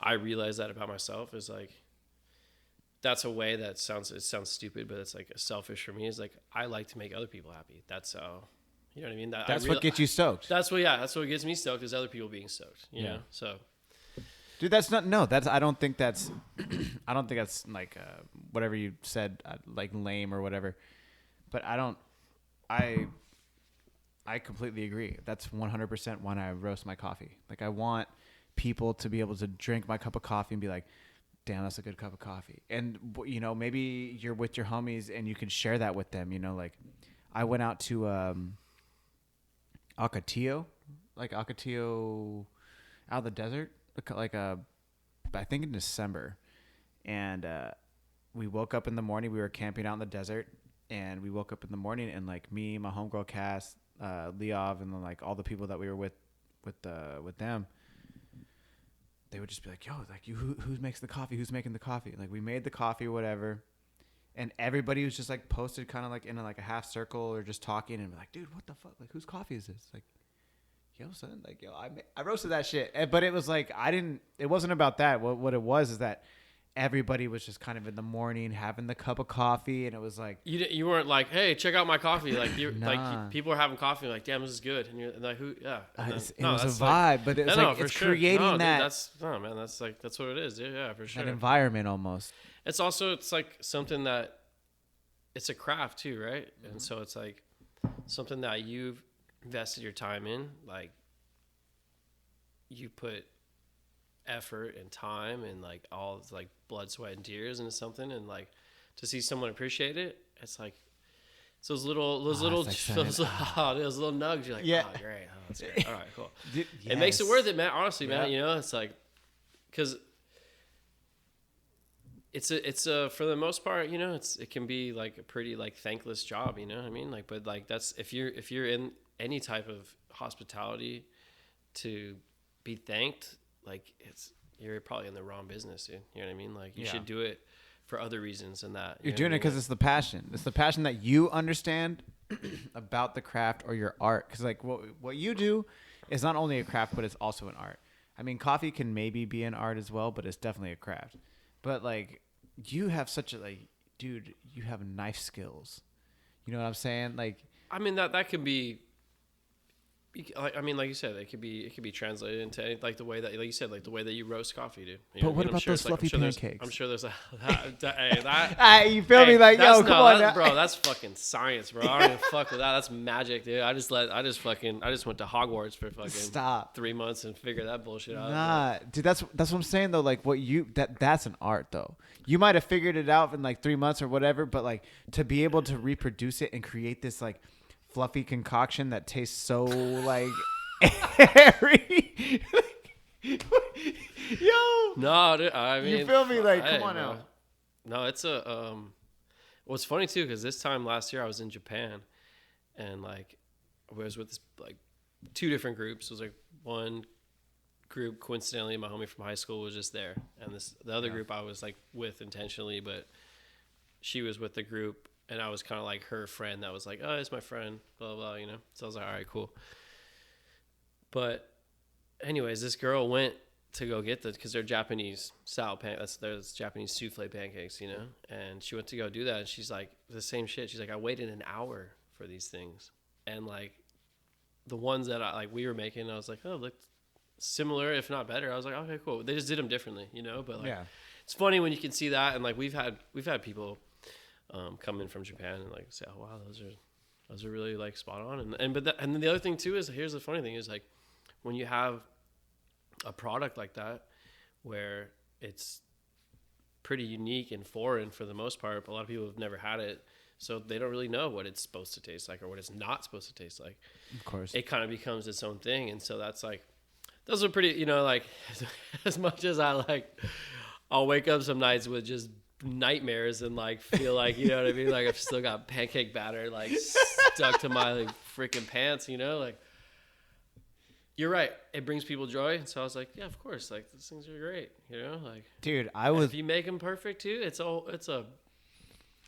I realized that about myself is like, that's a way that sounds stupid, but it's like selfish for me is like, I like to make other people happy. That's how. You know what I mean? That's what gets you stoked. That's what gets me stoked is other people being stoked. You know? So, dude, I don't think that's like whatever you said, like lame or whatever. But I completely agree. That's 100% when I roast my coffee. Like I want people to be able to drink my cup of coffee and be like, damn, that's a good cup of coffee. And maybe you're with your homies and you can share that with them. Like I went out to Ocotillo out of the desert, I think in December, and we woke up in the morning. We were camping out in the desert, and we woke up in the morning, and like me, my homegirl Cass, Leov, and then like all the people that we were with them, they would just be like, "Yo, like who makes the coffee? Who's making the coffee?" Like we made the coffee, or whatever. And everybody was just like posted kind of like in like a half circle or just talking and be like, dude, what the fuck? Like, whose coffee is this? Like, yo, son, like, I roasted that shit. But it was like, it wasn't about that. What it was is that everybody was just kind of in the morning having the cup of coffee, and it was like you weren't like, hey, check out my coffee. Like you Nah. like people are having coffee, like, damn, this is good, and you're like, who? Yeah. And then, it was a vibe, but it was like for it's sure. creating Dude, that. That's what it is. Yeah, for sure. That environment almost. It's like something that it's a craft too, right? Mm-hmm. And so it's like something that you've invested your time in, like you put effort and time and like all like blood, sweat, and tears into something, and like to see someone appreciate it, it's like it's those little nugs. You're like, oh, great, that's great. All right, cool. Yes. It makes it worth it, man. Honestly, man, you know, it's like because it's a for the most part, you know, it can be like a pretty like thankless job, you know what I mean? Like, but like that's if you're in any type of hospitality to be thanked, like you're probably in the wrong business, dude. You know what I mean? Like you should do it for other reasons than that. You're doing it because it's the passion. It's the passion that you understand about the craft or your art. Because like what you do is not only a craft, but it's also an art. I mean, coffee can maybe be an art as well, but it's definitely a craft. But like you have such a dude, you have knife skills. You know what I'm saying? Like, I mean that could be. I mean, like you said, it could be translated into like the way that, like you said, like the way that you roast coffee, dude. But what about those fluffy pancakes? I'm sure there's that. You feel me? Like, yo, come on, bro. That's fucking science, bro. I don't even fuck with that. That's magic, dude. I just went to Hogwarts for fucking 3 months and figured that bullshit out. Nah, dude, that's what I'm saying though. Like that's an art though. You might have figured it out in like 3 months or whatever, but like to be able to reproduce it and create this like fluffy concoction that tastes so like airy. Yo, no, dude, I mean, you feel me? Like, come on out. No, it's a well, it's funny too because this time last year I was in Japan, and like I was with this like 2 different groups. It was like one group, coincidentally, my homie from high school was just there, and the other group I was like with intentionally, but she was with the group. And I was kind of like her friend that was like, oh, it's my friend, blah, blah, blah, you know? So I was like, all right, cool. But anyways, this girl went to go get because they're Japanese style pancakes. There's Japanese souffle pancakes, you know? And she went to go do that. And she's like, the same shit. She's like, I waited an hour for these things. And like the ones that we were making, I was like, oh, look similar, if not better. I was like, okay, cool. They just did them differently, you know? But like, it's funny when you can see that. And like, we've had people come in from Japan and like say, oh wow, those are really like spot on. And then the other thing too is, here's the funny thing is like when you have a product like that where it's pretty unique and foreign for the most part, but a lot of people have never had it, so they don't really know what it's supposed to taste like or what it's not supposed to taste like. Of course, it kind of becomes its own thing, and so that's like those are pretty, you know, like as much as I'll wake up some nights with just nightmares and like feel like, you know what I mean, like I've still got pancake batter like stuck to my like freaking pants, you know, like you're right, it brings people joy. And so I was like, yeah, of course, like these things are great, you know, like dude, if you make them perfect too, I don't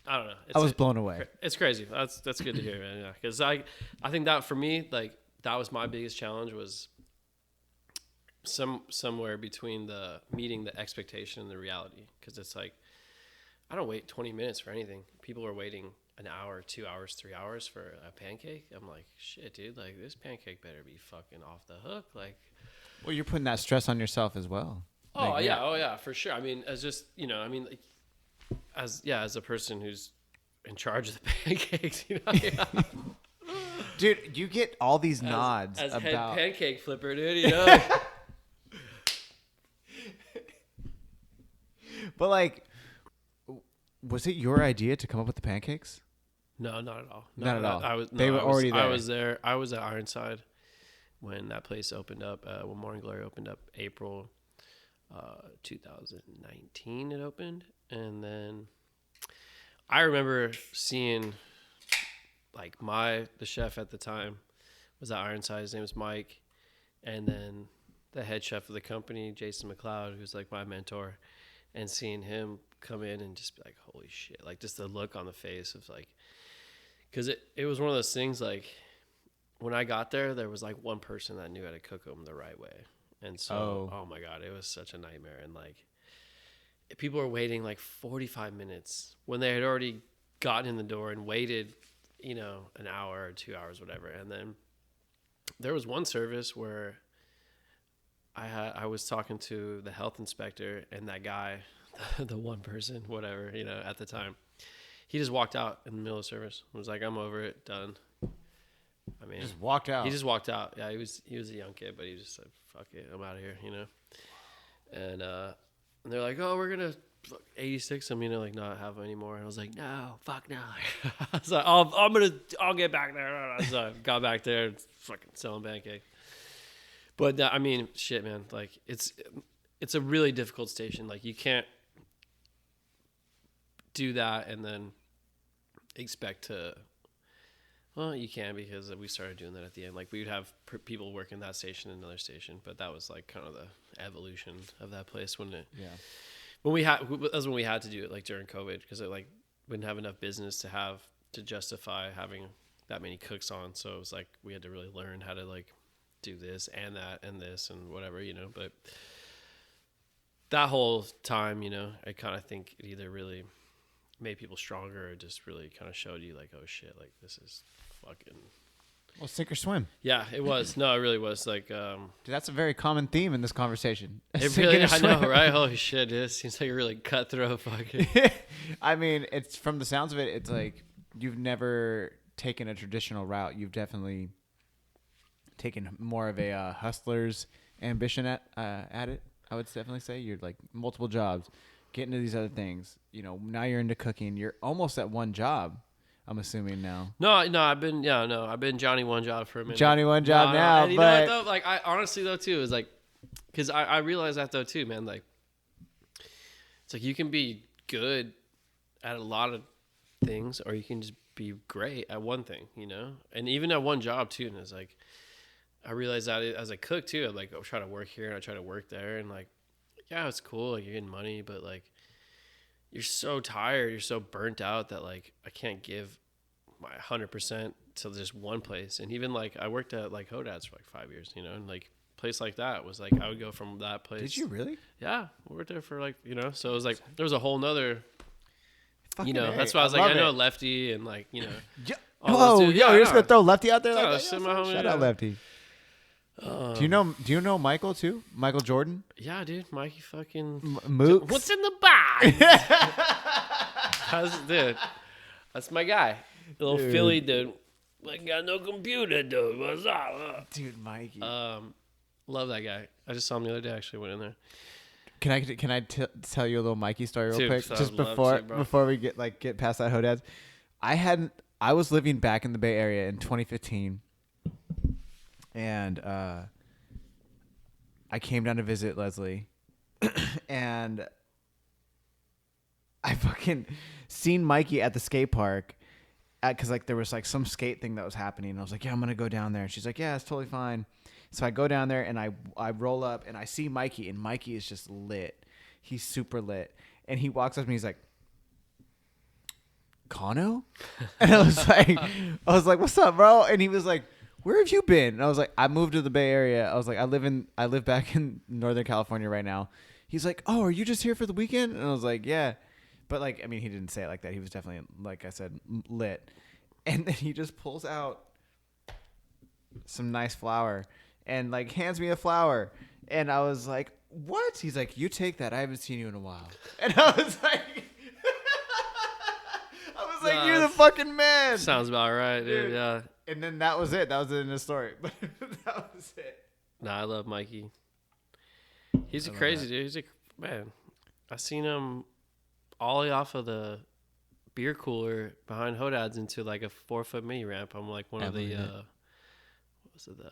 know, I was blown away. It's crazy. That's good to hear, man. Yeah, because I think that for me, like that was my biggest challenge, was somewhere between the meeting the expectation and the reality, because it's like I don't wait 20 minutes for anything. People are waiting an hour, 2 hours, 3 hours for a pancake. I'm like, shit, dude, like this pancake better be fucking off the hook. Like, well, you're putting that stress on yourself as well. Oh, like, yeah. Oh, yeah, for sure. I mean, as just, you know, I mean, like, as a person who's in charge of the pancakes, you know. Yeah. Dude, you get all these nods as about head pancake flipper, dude, you know. But like, was it your idea to come up with the pancakes? No, not at all. Not at all. They were already there. I was there. I was at Ironside when that place opened up. When Morning Glory opened up, April 2019. It opened, and then I remember seeing like the chef at the time was at Ironside. His name was Mike, and then the head chef of the company, Jason McLeod, who's like my mentor, and seeing him come in and just be like, holy shit, like just the look on the face of like, because it was one of those things, like when I got there was like one person that knew how to cook them the right way, and so oh my god, it was such a nightmare. And like people were waiting like 45 minutes when they had already gotten in the door and waited, an hour or 2 hours, whatever. And then there was one service where I was talking to the health inspector, and that guy, the one person, whatever, at the time, he just walked out in the middle of service. Was like, I'm over it, done. I mean, just walked out. He just walked out. Yeah, he was a young kid, but he just said, "Fuck it, I'm out of here," And they're like, "Oh, we're gonna 86 them, like not have them anymore." And I was like, "No, fuck no." I was like, I'll get back there." So I got back there and fucking selling pancakes. But I mean, shit, man. Like it's a really difficult station. Like you can't do that and then expect to. Well, you can, because we started doing that at the end. Like we would have people working that station and another station, but that was like kind of the evolution of that place, wasn't it? Yeah. That was when we had to do it, like during COVID, because it like wouldn't have enough business to justify having that many cooks on. So it was like we had to really learn how to like do this and that and this and whatever, But that whole time, I kind of think it either really made people stronger or just really kind of showed you like, oh shit, like this is fucking. Well, sink or swim. Yeah, it was. No, it really was. Like, dude, that's a very common theme in this conversation. It really, I know, right? Holy shit, it seems like a really cutthroat fucking. I mean, it's from the sounds of it, it's like you've never taken a traditional route. You've definitely taken more of a hustler's ambition at it. I would definitely say you're like multiple jobs, getting to these other things. Now you're into cooking. You're almost at one job, I'm assuming now. No, I've been Johnny One Job for a minute. Johnny One Job now, and you but know what, though? Like I honestly though too is like, because I realized that though too, man. Like it's like you can be good at a lot of things, or you can just be great at one thing, and even at one job too. And it's like I realized that as a cook too. I'm like, I try to work here and I try to work there, and like, yeah, it's cool, like you're getting money, but like you're so tired, you're so burnt out that like I can't give my 100% to just one place. And even like I worked at like Hodad's for like 5 years, and like place like that was like I would go from that place. Did you really? Yeah, I worked there for like so it was like there was a whole nother Fucking that's why I was like, I know Lefty and like Yeah. Whoa, yo, you're just gonna throw Lefty out there like that? Shout out Lefty. Do you know Michael too? Michael Jordan? Yeah, dude, Mikey fucking Mooks. What's in the box? Dude, that's my guy. The little Philly dude. I got no computer, dude. What's up? Dude, Mikey. Love that guy. I just saw him the other day. Actually, went in there. Can I tell you a little Mikey story real quick? So Just before we get past that Hodad's. I was living back in the Bay Area in 2015. And I came down to visit Leslie, and I fucking seen Mikey at the skate park, because like there was like some skate thing that was happening. And I was like, yeah, I'm gonna go down there. And she's like, yeah, it's totally fine. So I go down there and I roll up and I see Mikey, and Mikey is just lit. He's super lit, and he walks up to me. He's like, Kano? And I was like, what's up, bro? And he was like, where have you been? And I was like, I moved to the Bay Area. I was like, I live back in Northern California right now. He's like, oh, are you just here for the weekend? And I was like, yeah. But like, I mean, he didn't say it like that. He was definitely, like I said, lit. And then he just pulls out some nice flour and like hands me a flower. And I was like, what? He's like, you take that. I haven't seen you in a while. And I was like, you're the fucking man. Sounds about right, dude. Yeah. And then that was it. That was the end of the story. But that was it. Nah, I love Mikey. He's a crazy dude. He's a man. I seen him ollie off of the beer cooler behind Hodad's into like a 4-foot mini ramp. I'm like one of the what was it, the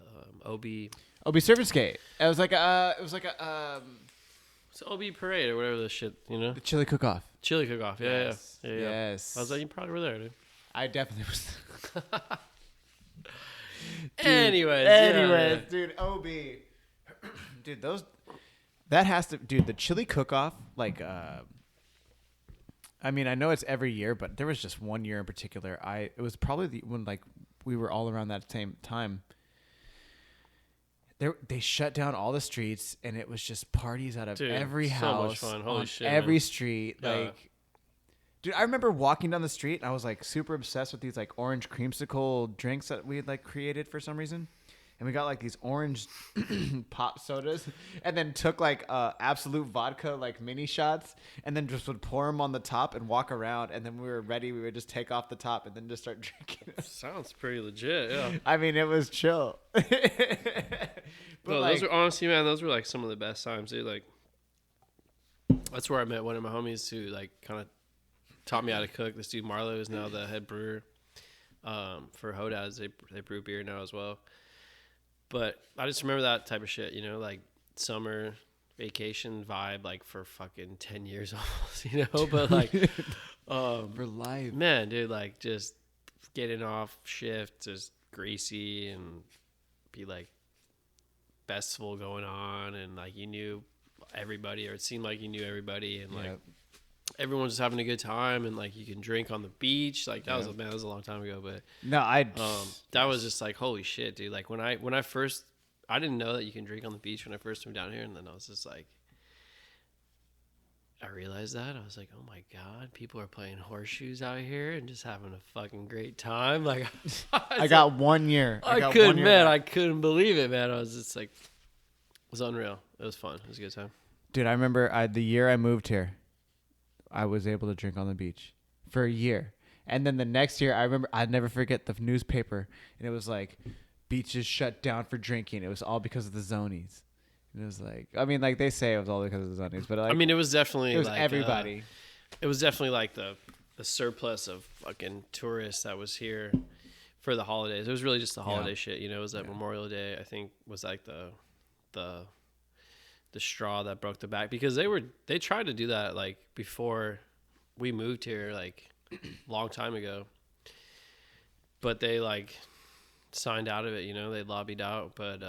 OB Surface Skate. It was like a it's OB Parade or whatever the shit, the chili cook-off. Chili cook-off. Yeah, yes. yeah. Yes. I was like, you probably were there, dude. I definitely was. Anyways, dude, OB. Dude, that has to, dude, the chili cook-off, like, I mean, I know it's every year, but there was just one year in particular. It was probably when like we were all around that same time. They shut down all the streets, and it was just parties out of every so house, much fun. Holy on shit, every man. street. Yeah. Like, dude, I remember walking down the street, and I was like super obsessed with these like orange creamsicle drinks that we had like created for some reason. And we got like these orange pop sodas, and then took like Absolute vodka like mini shots, and then just would pour them on the top and walk around. And then when we were ready, we would just take off the top and then just start drinking. Sounds pretty legit. Yeah. I mean, it was chill. But No, like, those were honestly, man. Those were like some of the best times, dude. Like, that's where I met one of my homies who like kind of taught me how to cook. This dude Marlo is now the head brewer for Hodaz. They brew beer now as well. But I just remember that type of shit, you know, like summer vacation vibe, like for fucking 10 years almost, you know. But like, for life, man, dude, like just getting off shift, just greasy and be like festival going on, and like you knew everybody, or it seemed like you knew everybody, and like everyone's just having a good time, and like you can drink on the beach. Like that was that was a long time ago, but no, that was just like holy shit, dude. Like when I first, I didn't know that you can drink on the beach when I first moved down here, and then I was just like, I realized that I was like, oh my god, people are playing horseshoes out here and just having a fucking great time. Like I got 1 year. I couldn't believe it, man. I was just like, it was unreal. It was fun. It was a good time, dude. I remember the year I moved here, I was able to drink on the beach for a year. And then the next year, I remember, I'd never forget the newspaper. And it was like, beaches shut down for drinking. It was all because of the zonies. And it was like, I mean, like they say it was all because of the zonies. But like, I mean, it was definitely like everybody. It was definitely like the surplus of fucking tourists that was here for the holidays. It was really just the holiday shit. You know, it was that Memorial Day, I think, was like the straw that broke the back, because they tried to do that like before we moved here, like long time ago, but they like signed out of it, you know, they lobbied out, but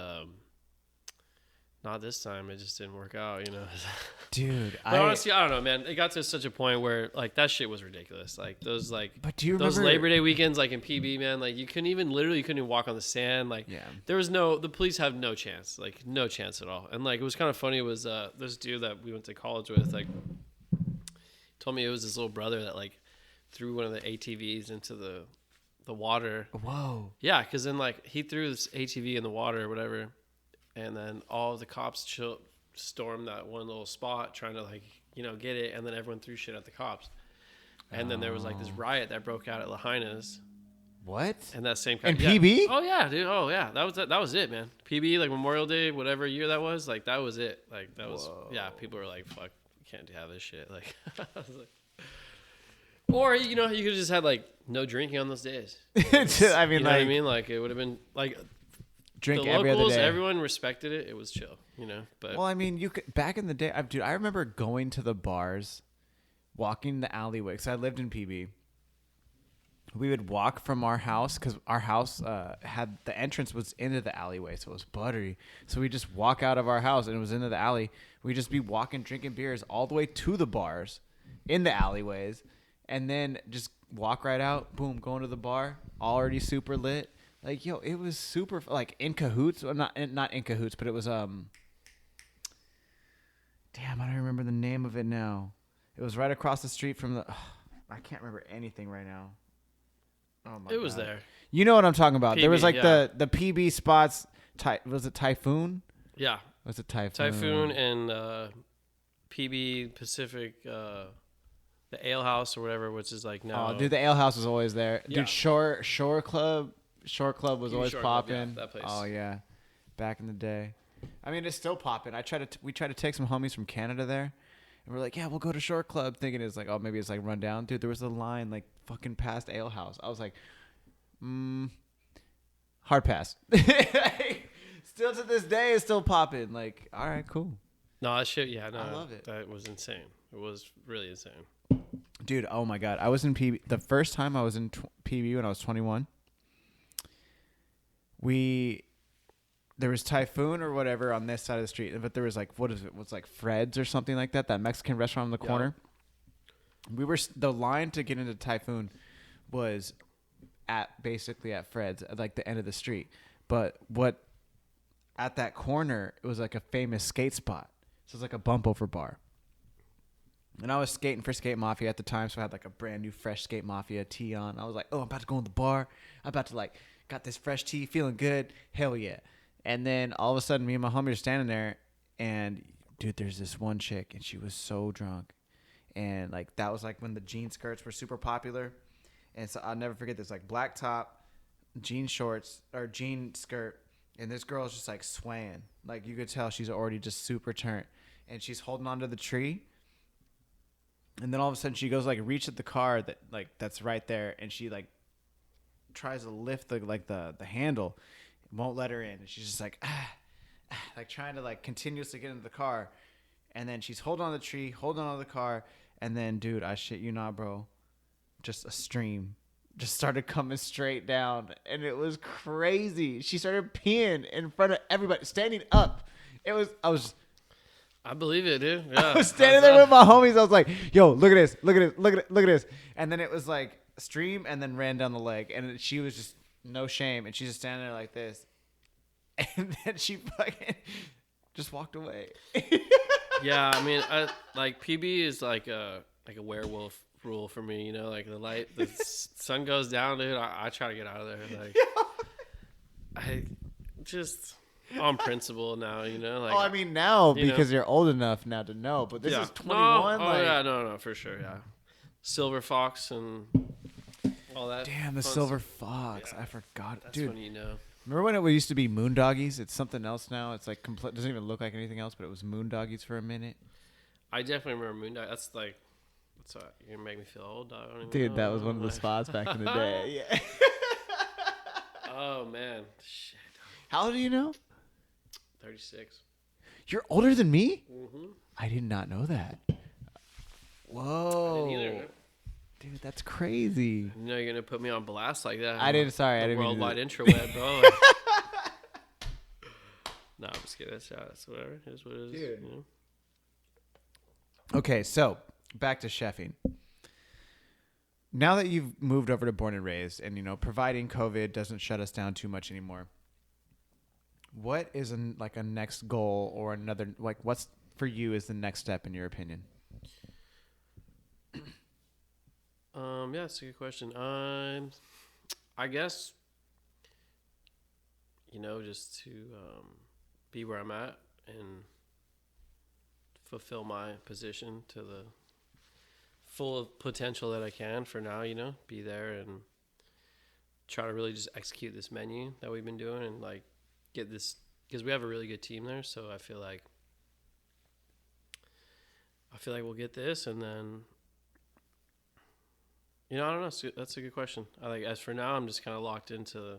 not this time. It just didn't work out, you know. Dude, but honestly, I don't know, man. It got to such a point where like that shit was ridiculous. Like those but do you those remember Labor Day weekends like in PB, man, like you couldn't even walk on the sand. Like there was the police have no chance, like no chance at all. And like it was kind of funny, it was this dude that we went to college with, like told me it was his little brother that like threw one of the ATVs into the water. Whoa. Yeah, because then like he threw this ATV in the water or whatever, and then all the cops stormed that one little spot trying to like, you know, get it, and then everyone threw shit at the cops. And then there was like this riot that broke out at Lahaina's. What? And that same kind of PB? Oh yeah, dude. Oh yeah. That was it, man. PB, like Memorial Day, whatever year that was, like that was it. Like that was people were like, fuck, we can't have this shit. Like I was like, or you know, you could have just had like no drinking on those days. I mean, you know what I mean? Like it would have been like drink the every locals, other day. everyone respected it. It was chill, you know. But well, I mean, you could back in the day, dude. I remember going to the bars, walking the alleyway, because I lived in PB. We would walk from our house, because our house had the entrance was into the alleyway, so it was buttery. So we just walk out of our house and it was into the alley. We'd just be walking, drinking beers all the way to the bars, in the alleyways, and then just walk right out. Boom, going to the bar, already super lit. Like, yo, it was super, like, in cahoots. Well, not in cahoots, but it was, damn, I don't remember the name of it now. It was right across the street from I can't remember anything right now. Oh, my God. It was there. You know what I'm talking about. PB, there was, like, the PB spots. Was it Typhoon? Yeah. Was it Typhoon? Typhoon and PB Pacific, the Ale House or whatever, which is, like, now. Oh, dude, the Ale House was always there. Yeah. Dude, Shore Club was always popping. Yeah, that place. Oh yeah, back in the day. I mean, it's still popping. We tried to take some homies from Canada there, and we're like, yeah, we'll go to Shore Club, thinking it's like, oh, maybe it's like run down. Dude, there was a line like fucking past Ale House. I was like, hard pass. Still to this day, it's still popping. Like, all right, cool. No, that shit. Yeah, no, I love it. That was insane. It was really insane. Dude, oh my God, I was in PB the first time I was in PB when I was 21. There was Typhoon or whatever on this side of the street, but there was like, what is it? What's like Fred's or something like that Mexican restaurant on the corner. The line to get into Typhoon was basically at Fred's at like the end of the street. But what at that corner, it was like a famous skate spot. So it's like a bump over bar. And I was skating for Skate Mafia at the time, so I had like a brand new fresh Skate Mafia tee on. I was like, oh, I'm about to go in the bar. I'm about to like, got this fresh tee, feeling good. Hell yeah. And then all of a sudden, me and my homie are standing there, and dude, there's this one chick, and she was so drunk. And like, that was like when the jean skirts were super popular. And so I'll never forget this, like black top, jean shorts, or jean skirt. And this girl's just like swaying. Like you could tell she's already just super turned. And she's holding onto the tree. And then all of a sudden she goes like reach at the car that's right there, and she like tries to lift the handle. It won't let her in, and she's just like like trying to like continuously get into the car. And then she's holding on the tree, holding on to the car, and then dude, I shit you not, bro, just a stream just started coming straight down, and it was crazy. She started peeing in front of everybody, standing up. I believe it, dude. Yeah. I was standing there with my homies. I was like, yo, look at this. Look at this. And then it was like a stream and then ran down the leg. And she was just no shame. And she's just standing there like this. And then she fucking just walked away. Yeah, I mean, like PB is like a werewolf rule for me, you know, like the sun goes down, dude. I try to get out of there. Like, I just... on principle now, you know. Like, I mean now because you're old enough now to know, but this is 21. No, for sure, yeah. Silver Fox and all that. Damn, the Silver Fox. Yeah. I forgot, that's dude. When you know. Remember when it used to be Moondoggies? It's something else now. It's like doesn't even look like anything else, but it was Moondoggies for a minute. I definitely remember Moondoggies. That's like, you're gonna make me feel old. I don't even dude, know. That was one of the spots back in the day. Yeah. Oh man, shit. How old are you now? 36. You're older than me? Mm-hmm. I did not know that. Whoa. I didn't either. Dude, that's crazy. You know you're going to put me on blast like that. I didn't worldwide intraweb, bro. No, I'm just kidding. That's whatever. It is what it is. Dude. You know? Okay, so back to chefing. Now that you've moved over to Born and Raised and, you know, providing COVID doesn't shut us down too much anymore, what is a next goal or another, like what's for you is the next step in your opinion? Yeah, that's a good question. I guess, you know, just to be where I'm at and fulfill my position to the full potential that I can for now, you know, be there and try to really just execute this menu that we've been doing and like get this, because we have a really good team there. So I feel like we'll get this, and then, you know, I don't know. So that's a good question. As for now, I'm just kind of locked into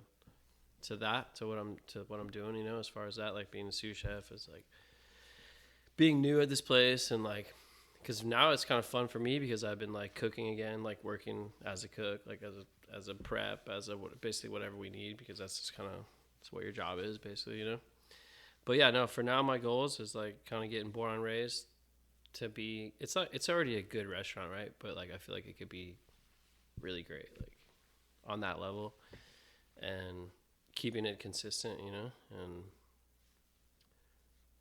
what I'm doing, you know, as far as that, like being a sous chef is like being new at this place, and like, because now it's kind of fun for me because I've been like cooking again, like working as a cook, like as a prep, basically whatever we need, because that's just kind of, it's what your job is basically, you know. But yeah, no, for now my goals is like kind of getting Born and Raised to be, it's already a good restaurant, right? But like I feel like it could be really great, like on that level, and keeping it consistent, you know. And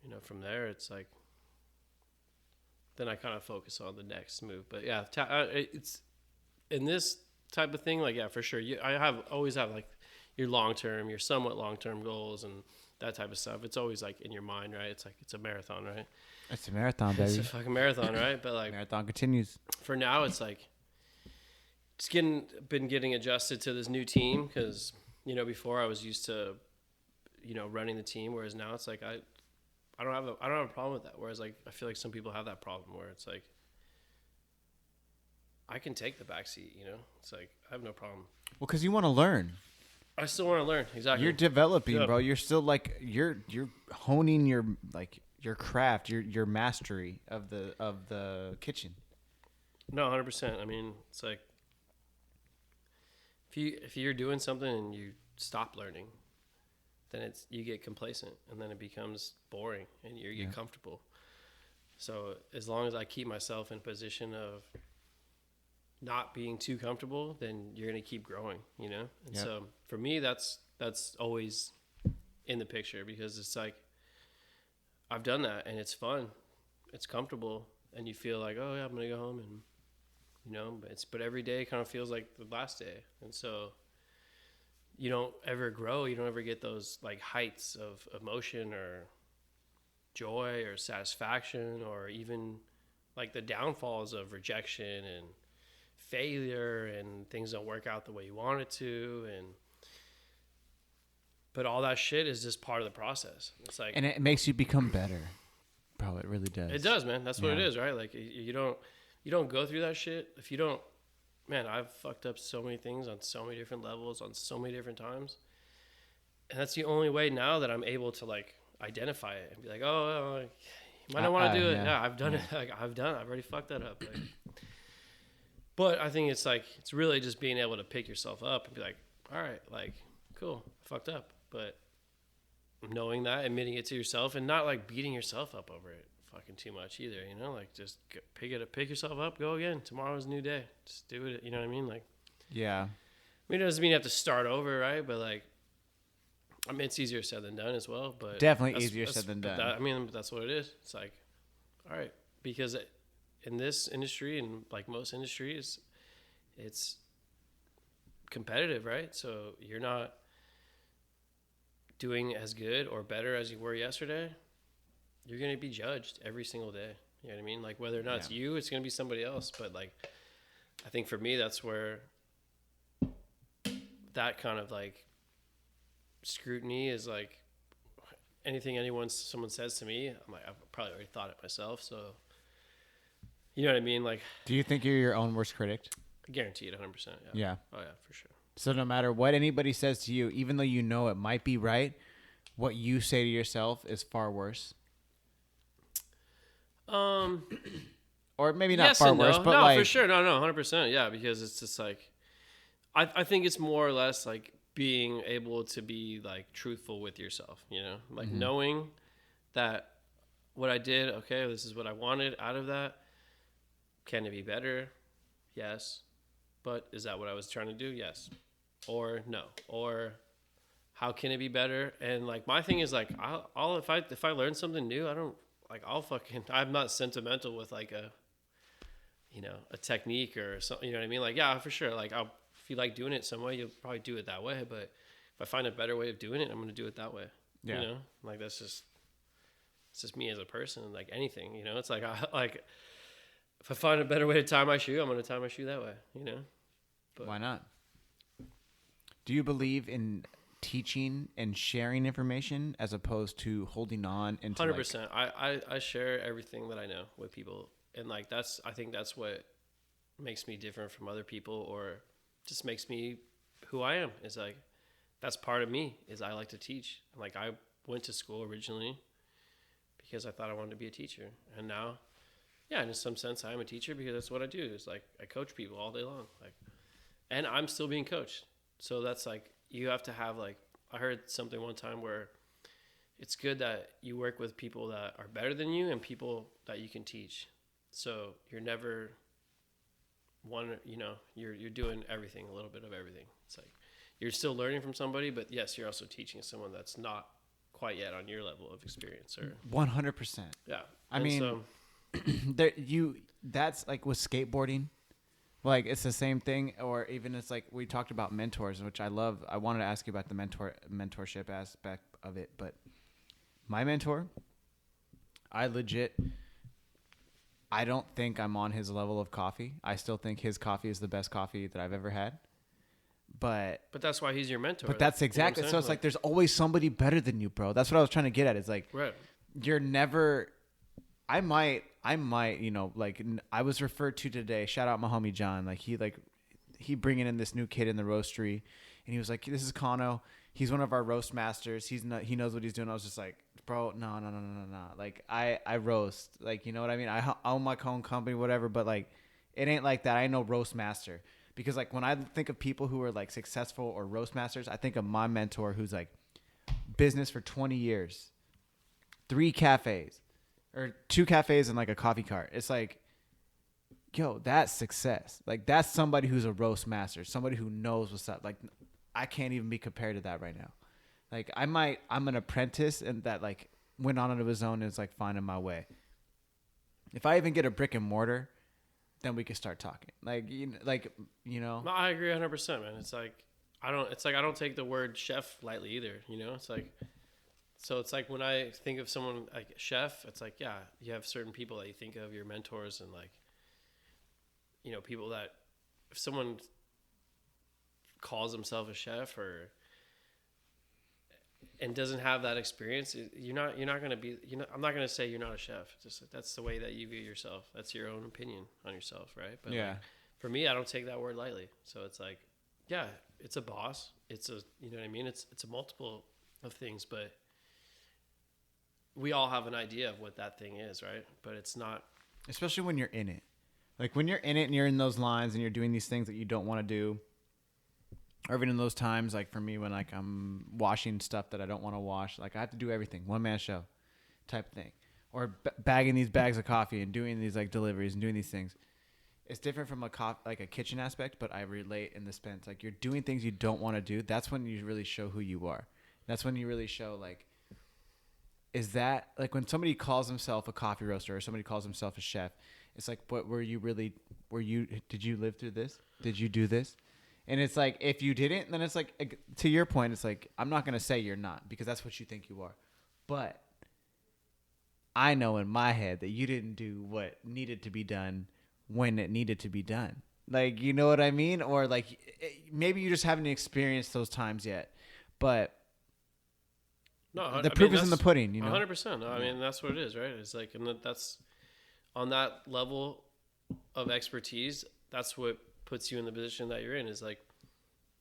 you know, from there it's like, then I kind of focus on the next move. But yeah, it's in this type of thing, like, yeah, for sure. Always have like your long-term, your somewhat long-term goals and that type of stuff. It's always like in your mind, right? It's like, it's a marathon, right? It's a marathon, baby. It's a fucking marathon, right? But like, marathon continues. For now, it's like, just been getting adjusted to this new team, because, you know, before I was used to, you know, running the team, whereas now it's like, I don't have a problem with that. Whereas like, I feel like some people have that problem where it's like, I can take the back seat, you know? It's like, I have no problem. Well, because you want to learn. I still want to learn. Exactly. You're developing, bro. You're still like, you're honing your craft, your mastery of the kitchen. No, 100%. I mean, it's like, if you're doing something and you stop learning, then you get complacent, and then it becomes boring, and you get comfortable. So as long as I keep myself in a position of not being too comfortable, then you're going to keep growing, you know? And so for me, that's always in the picture, because it's like I've done that and it's fun, it's comfortable, and you feel like, oh yeah, I'm gonna go home, and but every day kind of feels like the last day, and so you don't ever grow. You don't ever get those like heights of emotion or joy or satisfaction, or even like the downfalls of rejection and failure and things don't work out the way you want it to. But all that shit is just part of the process. It's like, and it makes you become better. Bro, it really does. It does, man. That's what it is, right? Like you don't go through that shit if you don't. Man, I've fucked up so many things on so many different levels, on so many different times. And that's the only way now that I'm able to like identify it and be like, oh, you might not want to do it. Yeah, I've done it. Like I've already fucked that up. Like, but I think it's like, it's really just being able to pick yourself up and be like, all right, like, cool, I fucked up. But knowing that, admitting it to yourself, and not like beating yourself up over it fucking too much either, like just pick yourself up, go again. Tomorrow's a new day. Just do it. You know what I mean? Like, yeah. I mean, it doesn't mean you have to start over, right? But like, I mean, it's easier said than done as well. But definitely easier said than done. I mean, that's what it is. It's like, all right, because in this industry and like most industries, it's competitive, right? So you're not doing as good or better as you were yesterday. You're going to be judged every single day. You know what I mean? Like whether or not it's you, it's going to be somebody else. But like, I think for me, that's where that kind of like scrutiny is like anything someone says to me, I'm like, I've probably already thought it myself. So, you know what I mean? Like, do you think you're your own worst critic? Guaranteed 100%. Yeah. Oh yeah, for sure. So no matter what anybody says to you, even though you know it might be right, what you say to yourself is far worse. Or maybe not yes far and worse, but like, for sure. No, 100%. Yeah, because it's just like, I think it's more or less like being able to be like truthful with yourself, like knowing that what I did, okay, this is what I wanted out of that. Can it be better? Yes. But is that what I was trying to do? Yes. Or no. Or how can it be better? And like, my thing is like, if I learn something new, I'm not sentimental with like a technique or something, you know what I mean? Like, yeah, for sure. Like if you like doing it some way, you'll probably do it that way. But if I find a better way of doing it, I'm going to do it that way. Yeah. Like it's just me as a person, like anything, it's like, if I find a better way to tie my shoe, I'm going to tie my shoe that way, But why not? Do you believe in teaching and sharing information as opposed to holding on into 100%. I share everything that I know with people. And like, I think that's what makes me different from other people, or just makes me who I am. Is like, that's part of me, is I like to teach. Like I went to school originally because I thought I wanted to be a teacher. And now, yeah, in some sense I am a teacher because that's what I do. It's like, I coach people all day long. Like, and I'm still being coached. So that's like, you have to have like, I heard something one time where it's good that you work with people that are better than you and people that you can teach. So you're never you're doing everything, a little bit of everything. It's like, you're still learning from somebody, but yes, you're also teaching someone that's not quite yet on your level of experience. Or 100%. Yeah. I mean, that's like with skateboarding. Like, it's the same thing. Or even it's like, we talked about mentors, which I love. I wanted to ask you about the mentorship aspect of it. But my mentor, I don't think I'm on his level of coffee. I still think his coffee is the best coffee that I've ever had. But that's why he's your mentor. But that's exactly. So it's like, there's always somebody better than you, bro. That's what I was trying to get at. It's like, right. You're never. I might, like, I was referred to today. Shout out my homie John. Like, he bringing in this new kid in the roastery, and he was like, "This is Kano. He's one of our roast masters. He knows what he's doing." I was just like, "Bro, no. Like, I roast. Like, you know what I mean? I own my own company, whatever. But like, it ain't like that. I ain't no roast master." Because like, when I think of people who are like successful or roast masters, I think of my mentor who's like business for 20 years, 3 cafes. Or 2 cafes and like a coffee cart. It's like, yo, that's success. Like, that's somebody who's a roast master, somebody who knows what's up. Like, I can't even be compared to that right now. Like I'm an apprentice and that like went on into his own and is like finding my way. If I even get a brick and mortar, then we can start talking. No, I agree 100%, man. It's like I don't take the word chef lightly either. It's like, so it's like when I think of someone like chef, it's like, yeah, you have certain people that you think of, your mentors, and like, people that if someone calls himself a chef and doesn't have that experience, you're not going to be, I'm not going to say you're not a chef. Just that's the way that you view yourself. That's your own opinion on yourself, right? But yeah. like, for me, I don't take that word lightly. So it's like, yeah, it's a boss. It's a, you know what I mean? It's a multiple of things, but we all have an idea of what that thing is, right? But it's not. Especially when you're in it. Like when you're in it and you're in those lines and you're doing these things that you don't want to do. Or even in those times, like for me, when like I'm washing stuff that I don't want to wash, like I have to do everything, one man show type thing, or bagging these bags of coffee and doing these like deliveries and doing these things. It's different from like a kitchen aspect, but I relate in the sense like you're doing things you don't want to do. That's when you really show who you are. That's when you really show like, is that like when somebody calls himself a coffee roaster or somebody calls himself a chef, it's like, but did you live through this? Did you do this? And it's like, if you didn't, then it's like, to your point, it's like, I'm not going to say you're not because that's what you think you are. But I know in my head that you didn't do what needed to be done when it needed to be done. Like, you know what I mean? Or like, maybe you just haven't experienced those times yet. But no, the proof is in the pudding, 100%. No, I mean, that's what it is, right? It's like, and that's on that level of expertise, that's what puts you in the position that you're in, is like,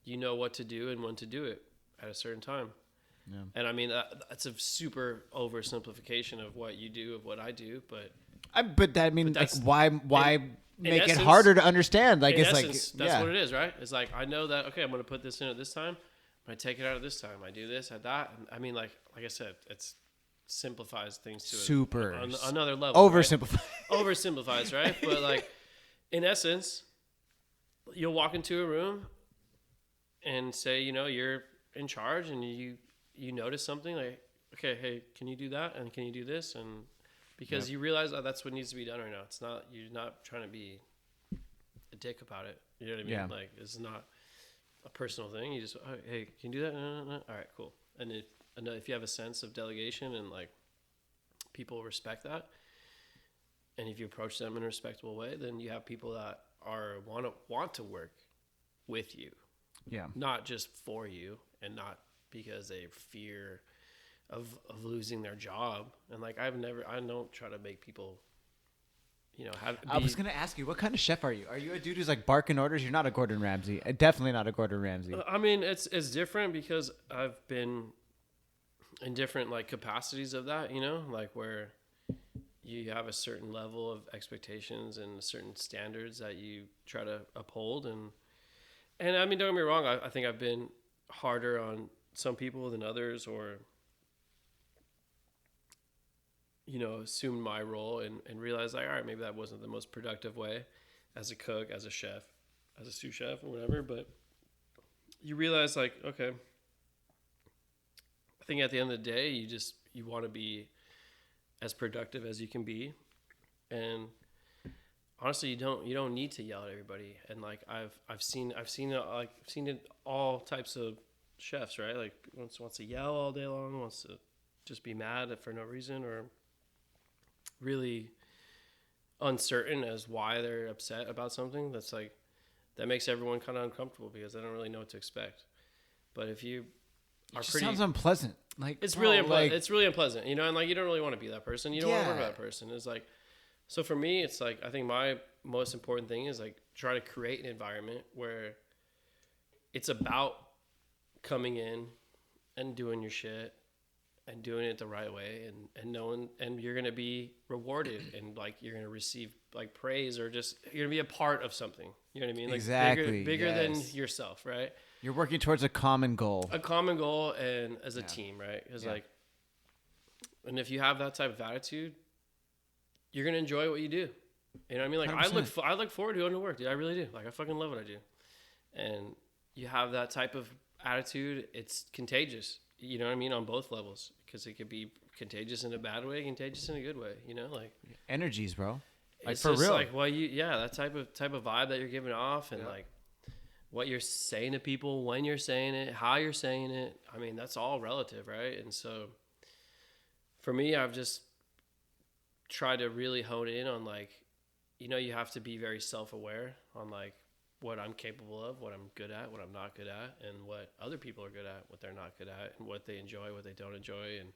what to do and when to do it at a certain time. Yeah. And I mean, that's a super oversimplification of what you do, of what I do, but why make it harder to understand? Like, it's essence, like, that's what it is, right? It's like, I know that, okay, I'm going to put this in at this time. I'm going to take it out at this time. I do this, at that. And I mean, like I said, it's simplifies things to another level. Oversimplifies. Right? Oversimplifies, right? But like, in essence, you'll walk into a room and say, you're in charge, and you notice something like, okay, hey, can you do that? And can you do this? And because you realize that that's what needs to be done right now. It's not, you're not trying to be a dick about it. You know what I mean? Yeah. Like, it's not a personal thing. You just, oh, hey, can you do that? No. All right, cool. And if you have a sense of delegation and like people respect that, and if you approach them in a respectable way, then you have people that want to work with you, not just for you, and not because they fear of losing their job. And like I don't try to make people, I was gonna ask you, what kind of chef are you? Are you a dude who's like barking orders? You're not a Gordon Ramsay. Definitely not a Gordon Ramsay. I mean, it's different because I've been in different like capacities of that, like where you have a certain level of expectations and certain standards that you try to uphold. And I mean, don't get me wrong. I think I've been harder on some people than others, or, assumed my role and realized like, all right, maybe that wasn't the most productive way as a cook, as a chef, as a sous chef or whatever. But you realize like, okay, I think at the end of the day, you want to be as productive as you can be. And honestly, you don't need to yell at everybody. And like I've seen it all types of chefs, right? Like wants to yell all day long, wants to just be mad for no reason, or really uncertain as why they're upset about something. That's like, that makes everyone kind of uncomfortable because they don't really know what to expect. But if you are sounds unpleasant. Like it's really unpleasant. It's really unpleasant, and like you don't really want to be that person. You don't want to work with that person. It's like, so for me, it's like, I think my most important thing is like try to create an environment where it's about coming in and doing your shit and doing it the right way, and knowing, and you're going to be rewarded, and like you're going to receive like praise, or just you're going to be a part of something. You know what I mean? Like exactly. Bigger than yourself, right? You're working towards a common goal. And as a team, right? Because like, and if you have that type of attitude, you're going to enjoy what you do. You know what I mean? Like 100%. I look forward to going to work, dude. I really do. Like I fucking love what I do. And you have that type of attitude, it's contagious. you know what I mean, on both levels, because it could be contagious in a bad way, contagious in a good way, you know, like energies, bro. Like it's for just real. like, well, that type of vibe that you're giving off, and like what you're saying to people, when you're saying it, how you're saying it. I mean, that's all relative, right? And so for me, I've just tried to really hone in on like, you know, you have to be very self-aware on like what I'm capable of, what I'm good at, what I'm not good at, and what other people are good at, what they're not good at, and what they enjoy, what they don't enjoy. And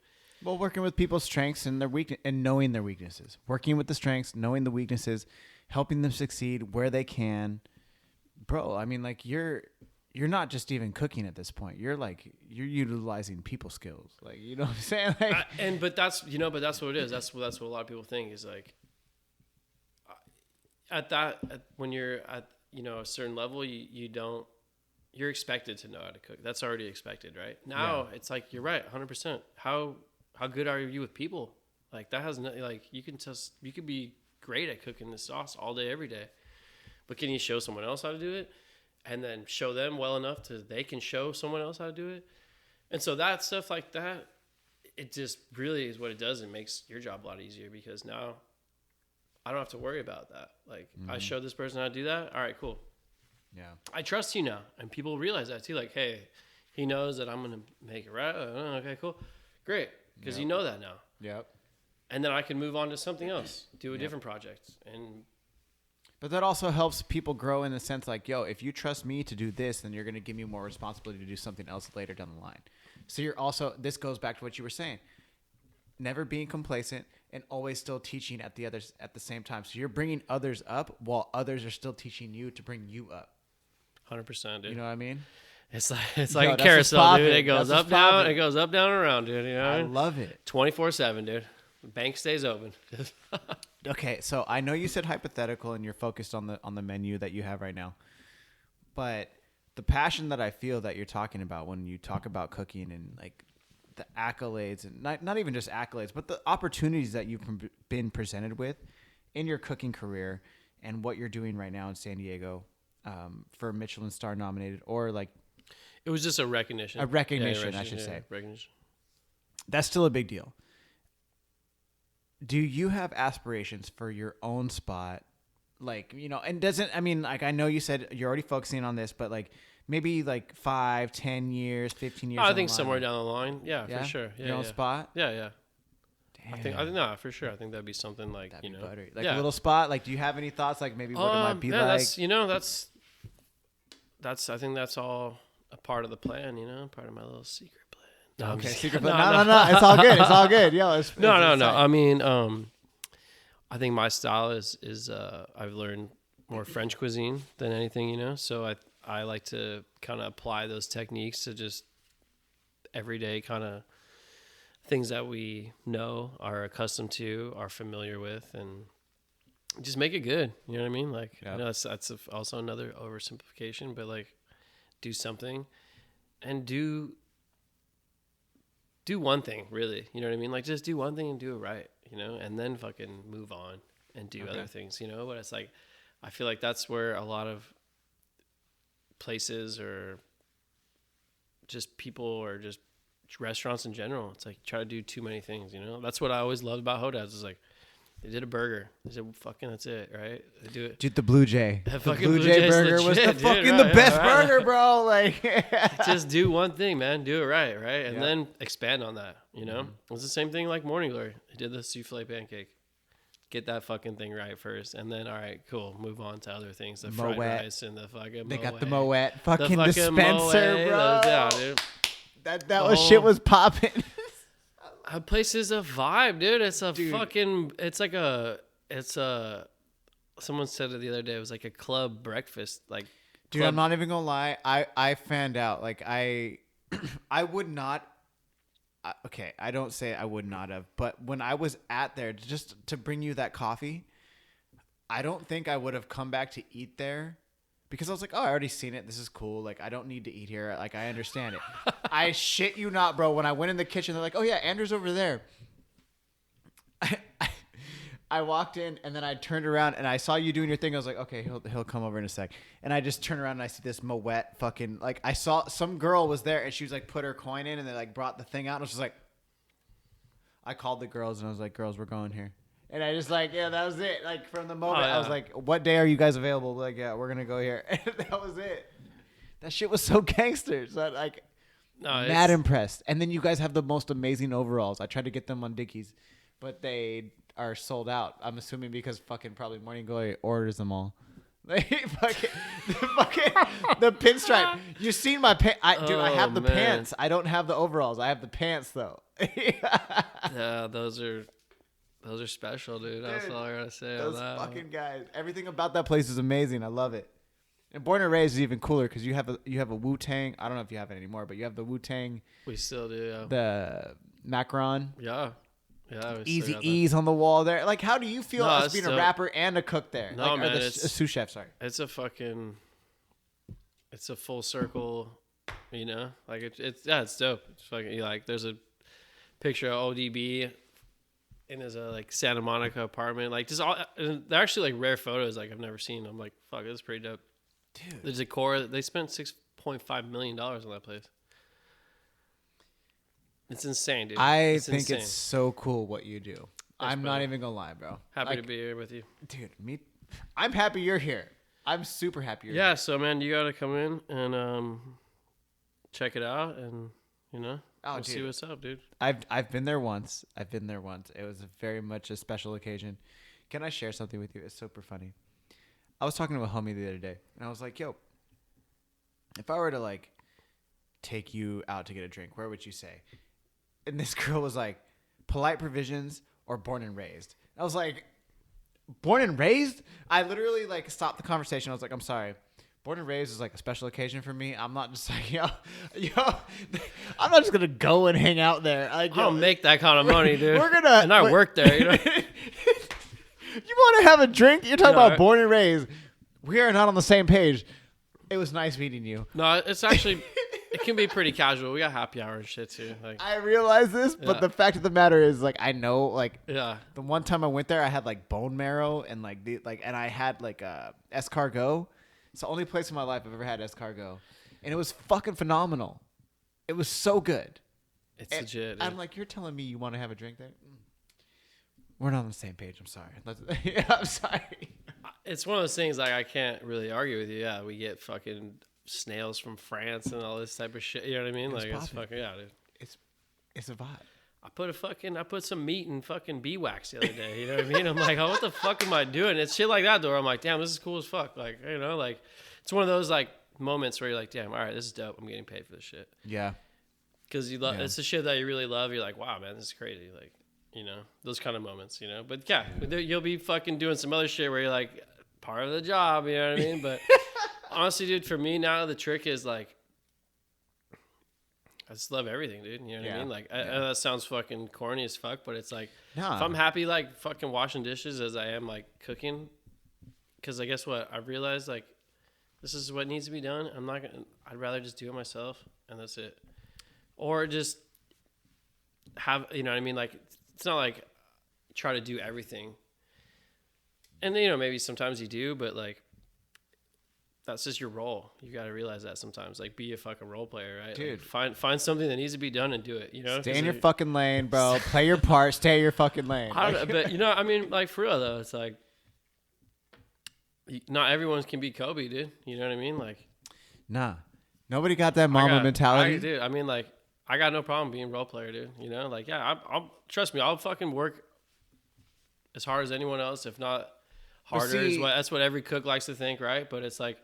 well, working with people's strengths and their weakness, and knowing their weaknesses, working with the strengths, knowing the weaknesses, helping them succeed where they can. Bro, I mean, like you're not just even cooking at this point. You're utilizing people skills. Like, you know what I'm saying? Like, but that's what it is. That's what a lot of people think is like when you're at, you know, a certain level, you're expected to know how to cook. That's already expected, right? Now it's like, you're right, 100%. How good are you with people? Like that has no, like you could be great at cooking the sauce all day, every day, but can you show someone else how to do it, and then show them well enough to they can show someone else how to do it? And so that stuff like that, it just really is what it does. It makes your job a lot easier, because now I don't have to worry about that. Like I showed this person how to do that. All right, cool. yeah, I trust you now. And people realize that too. Like, hey, he knows that I'm going to make it right. Okay, cool. Great. Because you know that now. Yep. And then I can move on to something else, do a different project. But that also helps people grow in the sense like, yo, if you trust me to do this, then you're going to give me more responsibility to do something else later down the line. So you're also, this goes back to what you were saying, never being complacent and always still teaching at the same time. So you're bringing others up while others are still teaching you to bring you up. 100%, dude. You know what I mean? It's like a carousel, dude. It goes up, down, it goes up, down, and around, dude. You know what I mean? love it. 24/7, dude. The bank stays open. Okay, so I know you said hypothetical and you're focused on the menu that you have right now, but the passion that I feel that you're talking about when you talk about cooking and like the accolades, and not even just accolades, but the opportunities that you've been presented with in your cooking career and what you're doing right now in San Diego, for Michelin star nominated, or like it was just a recognition. I should say. Recognition. That's still a big deal. Do you have aspirations for your own spot? Like, you know, and I know you said you're already focusing on this, but like maybe like 5, 10 years, 15 years. I think somewhere down the line. Yeah, for sure. Yeah, your own spot? Yeah. Damn. I think no, for sure. I think that'd be something like, That'd you be know, buttery. Like a little spot. Like, do you have any thoughts? Like maybe what it might be like? I think that's all a part of the plan, you know, part of my little secret plan. No, okay, secret plan. No. It's all good. It's all good. Yo, no. I mean, I think my style is I've learned more French cuisine than anything, you know. So I like to kind of apply those techniques to just everyday kind of things that we know, are accustomed to, are familiar with, and just make it good. You know what I mean? Like, I know that's also another oversimplification, but like, do something and do one thing, really. You know what I mean? Like, just do one thing and do it right, you know, and then fucking move on and do other things, you know. But it's like, I feel like that's where a lot of places or just people or just restaurants in general, it's like try to do too many things, you know. That's what I always loved about Hodad's, is like, they did a burger. They said, fucking, that's it, right? They do it. Dude, the Blue Jay. The Blue Jay burger was the fucking the best burger, bro. Like, just do one thing, man. Do it right? And then expand on that, you know? It's the same thing like Morning Glory. They did the souffle pancake. Get that fucking thing right first. And then, all right, cool. Move on to other things. The fried rice and the fucking They Moet. got the Moet fucking dispenser, Moet. bro. Yeah, dude. That was shit was popping. A place is a vibe, dude. It's a fucking, someone said it the other day. It was like a club breakfast. Like, dude, I'm not even gonna lie. I found out, like, I would not, okay, I don't say I would not have, but when I was at there, just to bring you that coffee, I don't think I would have come back to eat there. Because I was like, oh, I already seen it. This is cool. Like, I don't need to eat here. Like, I understand it. I shit you not, bro. When I went in the kitchen, they're like, oh, yeah, Andrew's over there. I walked in and then I turned around and I saw you doing your thing. I was like, okay, he'll come over in a sec. And I just turned around and I see this Moet fucking like I saw some girl was there and she was like put her coin in and they like brought the thing out and I was just like, I called the girls and I was like, girls, we're going here. And I just like, yeah, that was it. Like from the moment I was like, what day are you guys available? Like, yeah, we're gonna go here. And that was it. That shit was so gangster. So like, mad impressed. And then you guys have the most amazing overalls. I tried to get them on Dickies, but they are sold out. I'm assuming because fucking probably Morning Glory orders them all. Like the pinstripe. You seen my pants? Dude, I have the pants. I don't have the overalls. I have the pants though. Yeah, those are special, dude. That's all I gotta say on that. Those fucking guys. Everything about that place is amazing. I love it. And Born and Raised is even cooler because you have a Wu-Tang. I don't know if you have it anymore, but you have the Wu-Tang. We still do, yeah. The Macron. Yeah. Easy E's on the wall there. Like, how do you feel as being a rapper and a cook there? No, man, a sous chef, sorry. It's a full circle, you know? Like, it's dope. It's fucking, like, there's a picture of ODB in his, like, Santa Monica apartment. Like, just all, they're actually, like, rare photos, like, I've never seen. I'm like, fuck, this is pretty dope. Dude. The decor, they spent $6.5 million on that place. It's insane, dude. I think it's so cool what you do. I'm not even gonna lie, bro. Happy to be here with you. Dude, I'm happy you're here. I'm super happy you're here. Yeah, so, man, you gotta come in and check it out and, you know, we'll see what's up, dude. I've been there once. It was very much a special occasion. Can I share something with you? It's super funny. I was talking to a homie the other day, and I was like, yo, if I were to, like, take you out to get a drink, where would you say? And this girl was like, Polite Provisions or Born and Raised. I was like, Born and Raised? I literally, like, stopped the conversation. I was like, I'm sorry. Born and Raised is, like, a special occasion for me. I'm not just like, yo, I'm not just going to go and hang out there. Like, I don't make that kind of money, dude. We're going to. And I work there, you know. You want to have a drink? You're talking about Born and Raised. We are not on the same page. It was nice meeting you. No, it's actually, it can be pretty casual. We got happy hour and shit too. Like, I realize this, but the fact of the matter is, like, I know, like, the one time I went there, I had like bone marrow and and I had like escargot. It's the only place in my life I've ever had escargot, and it was fucking phenomenal. It was so good. It's legit. Dude. I'm like, you're telling me you want to have a drink there? We're not on the same page. I'm sorry. I'm sorry. It's one of those things, like, I can't really argue with you. Yeah, we get fucking snails from France and all this type of shit. You know what I mean? Like, it's fucking, dude. It's a vibe. I put some meat in fucking bee wax the other day. You know what I mean? I'm like, oh, what the fuck am I doing? It's shit like that, though. I'm like, damn, this is cool as fuck. Like, you know, like, it's one of those, like, moments where you're like, damn, all right, this is dope. I'm getting paid for this shit. Yeah. Because it's the shit that you really love. You're like, wow, man, this is crazy. Like, you know, those kind of moments, you know. But yeah, you'll be fucking doing some other shit where you're like, part of the job, you know what I mean? But honestly, dude, for me now, the trick is like, I just love everything, dude. You know what I mean? Like, I know that sounds fucking corny as fuck, but it's like, if I'm happy, like, fucking washing dishes as I am, like, cooking, because I guess what? I realized, like, this is what needs to be done. I'd rather just do it myself, and that's it. Or just have, you know what I mean? Like, it's not like try to do everything. And, you know, maybe sometimes you do, but, like, that's just your role. You got to realize that sometimes. Like, be a fucking role player, right? Dude. Like, find something that needs to be done and do it, you know? Stay in your fucking lane, bro. Play your part. Stay in your fucking lane. I don't know, but, you know, I mean, like, for real, though, it's like, not everyone can be Kobe, dude. You know what I mean? Like, nah. Nobody got that mama mentality. Dude, I mean, like, I got no problem being a role player, dude. You know? Like, yeah, I'll trust me, I'll fucking work as hard as anyone else, if not harder. That's what every cook likes to think, right? But it's like,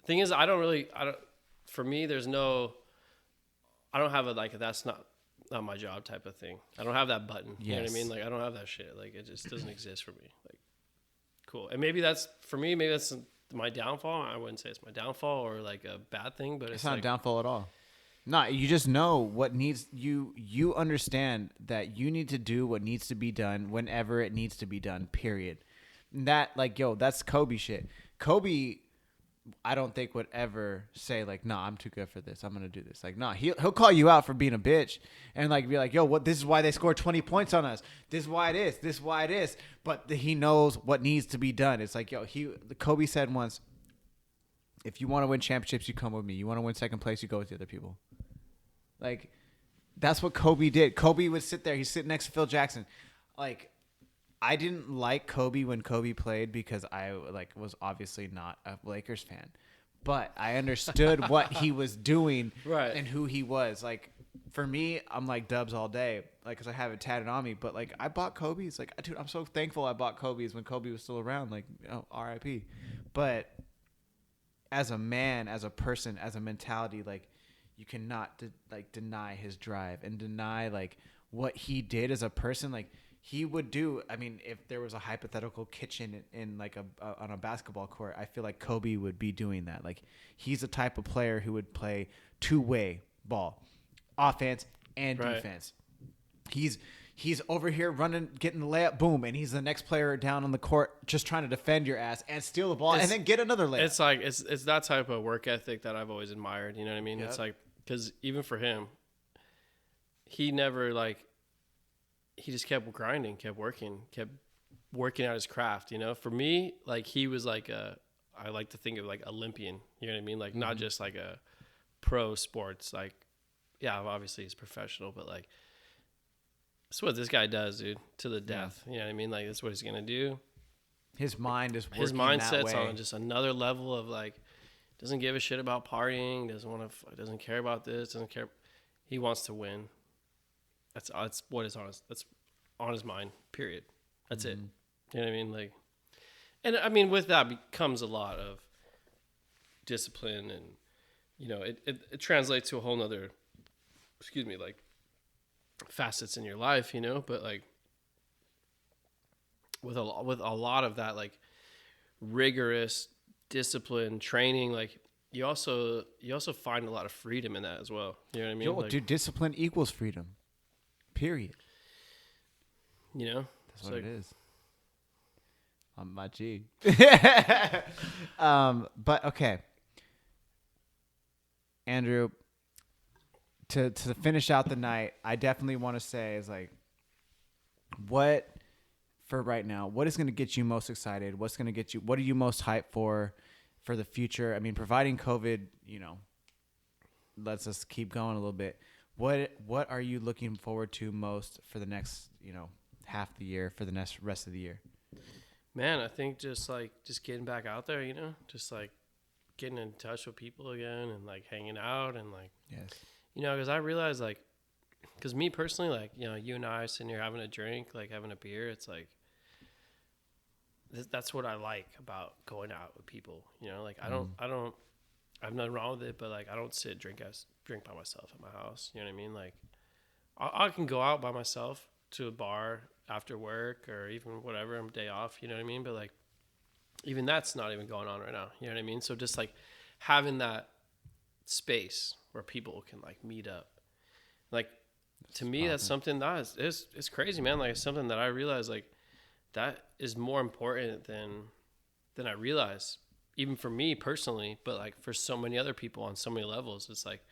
thing is, for me, I don't have a, like, that's not my job type of thing. I don't have that button. You know what I mean? Like, I don't have that shit. Like, it just doesn't exist for me. Like, cool. And maybe that's, for me, maybe that's my downfall. I wouldn't say it's my downfall or, like, a bad thing, but it's not like, a downfall at all. No, you just know what needs, you understand that you need to do what needs to be done whenever it needs to be done, period. And that, like, yo, that's Kobe shit. Kobe I don't think would ever say like, "Nah, I'm too good for this. I'm gonna do this." Like, nah, he'll call you out for being a bitch and like be like, "Yo, what? This is why they scored 20 points on us. This is why it is. This is why it is." But he knows what needs to be done. It's like, Kobe said once, "If you want to win championships, you come with me. You want to win second place, you go with the other people." Like, that's what Kobe did. Kobe would sit there. He'd sit next to Phil Jackson. Like, I didn't like Kobe when Kobe played because I was obviously not a Lakers fan, but I understood what he was doing and who he was. Like, for me, I'm like Dubs all day, like, because I have it tatted on me. But like, I bought Kobe's. Like, dude, I'm so thankful I bought Kobe's when Kobe was still around. Like, R.I.P. But as a man, as a person, as a mentality, like, you cannot deny his drive and deny like what he did as a person. Like, he would do. I mean, if there was a hypothetical kitchen in like on a basketball court, I feel like Kobe would be doing that. Like, he's the type of player who would play two-way ball, offense and defense. He's over here running, getting the layup, boom, and he's the next player down on the court just trying to defend your ass and steal the ball and then get another layup. It's like it's that type of work ethic that I've always admired. You know what I mean? Yep. It's like, because even for him, he never like. He just kept grinding, kept working out his craft, you know? For me, like, he was like I like to think of like Olympian, you know what I mean? Like, not just like a pro sports, like, yeah, obviously he's professional, but like, that's what this guy does, dude, to the death. You know what I mean? Like, that's what he's going to do. His mind is working his mindset's that way. On just another level of like, doesn't give a shit about partying, doesn't care about this, doesn't care. He wants to win. That's what is honest. That's on his mind. Period. That's it. You know what I mean? Like, and I mean, with that becomes a lot of discipline, and you know, it translates to a whole nother, like, facets in your life. You know, but like with a lot of that, like, rigorous discipline training, like, you also find a lot of freedom in that as well. You know what I mean? Like, dude, discipline equals freedom. Period. You know? That's what it is. I'm my G. But okay. Andrew, to finish out the night, I definitely want to say is like, what for right now, what is going to get you most excited? What are you most hyped for the future? I mean, providing COVID, you know, lets us keep going a little bit. What are you looking forward to most for the next, you know, half the year, for the next rest of the year? Man, I think just getting back out there, you know, just like getting in touch with people again and like hanging out and like, yes, you know, because I realized like, because me personally, like, you know, you and I sitting here having a drink, like having a beer, it's like, that's what I like about going out with people, you know, like I have nothing wrong with it, but like I don't drink by myself at my house. You know what I mean? Like I can go out by myself to a bar after work or even whatever, I'm day off. You know what I mean? But like even that's not even going on right now. You know what I mean? So just like having that space where people can like meet up, like to me that's something that is crazy, man. Like it's something that I realize like that is more important than I realize. Even for me personally, but like for so many other people on so many levels, it's like,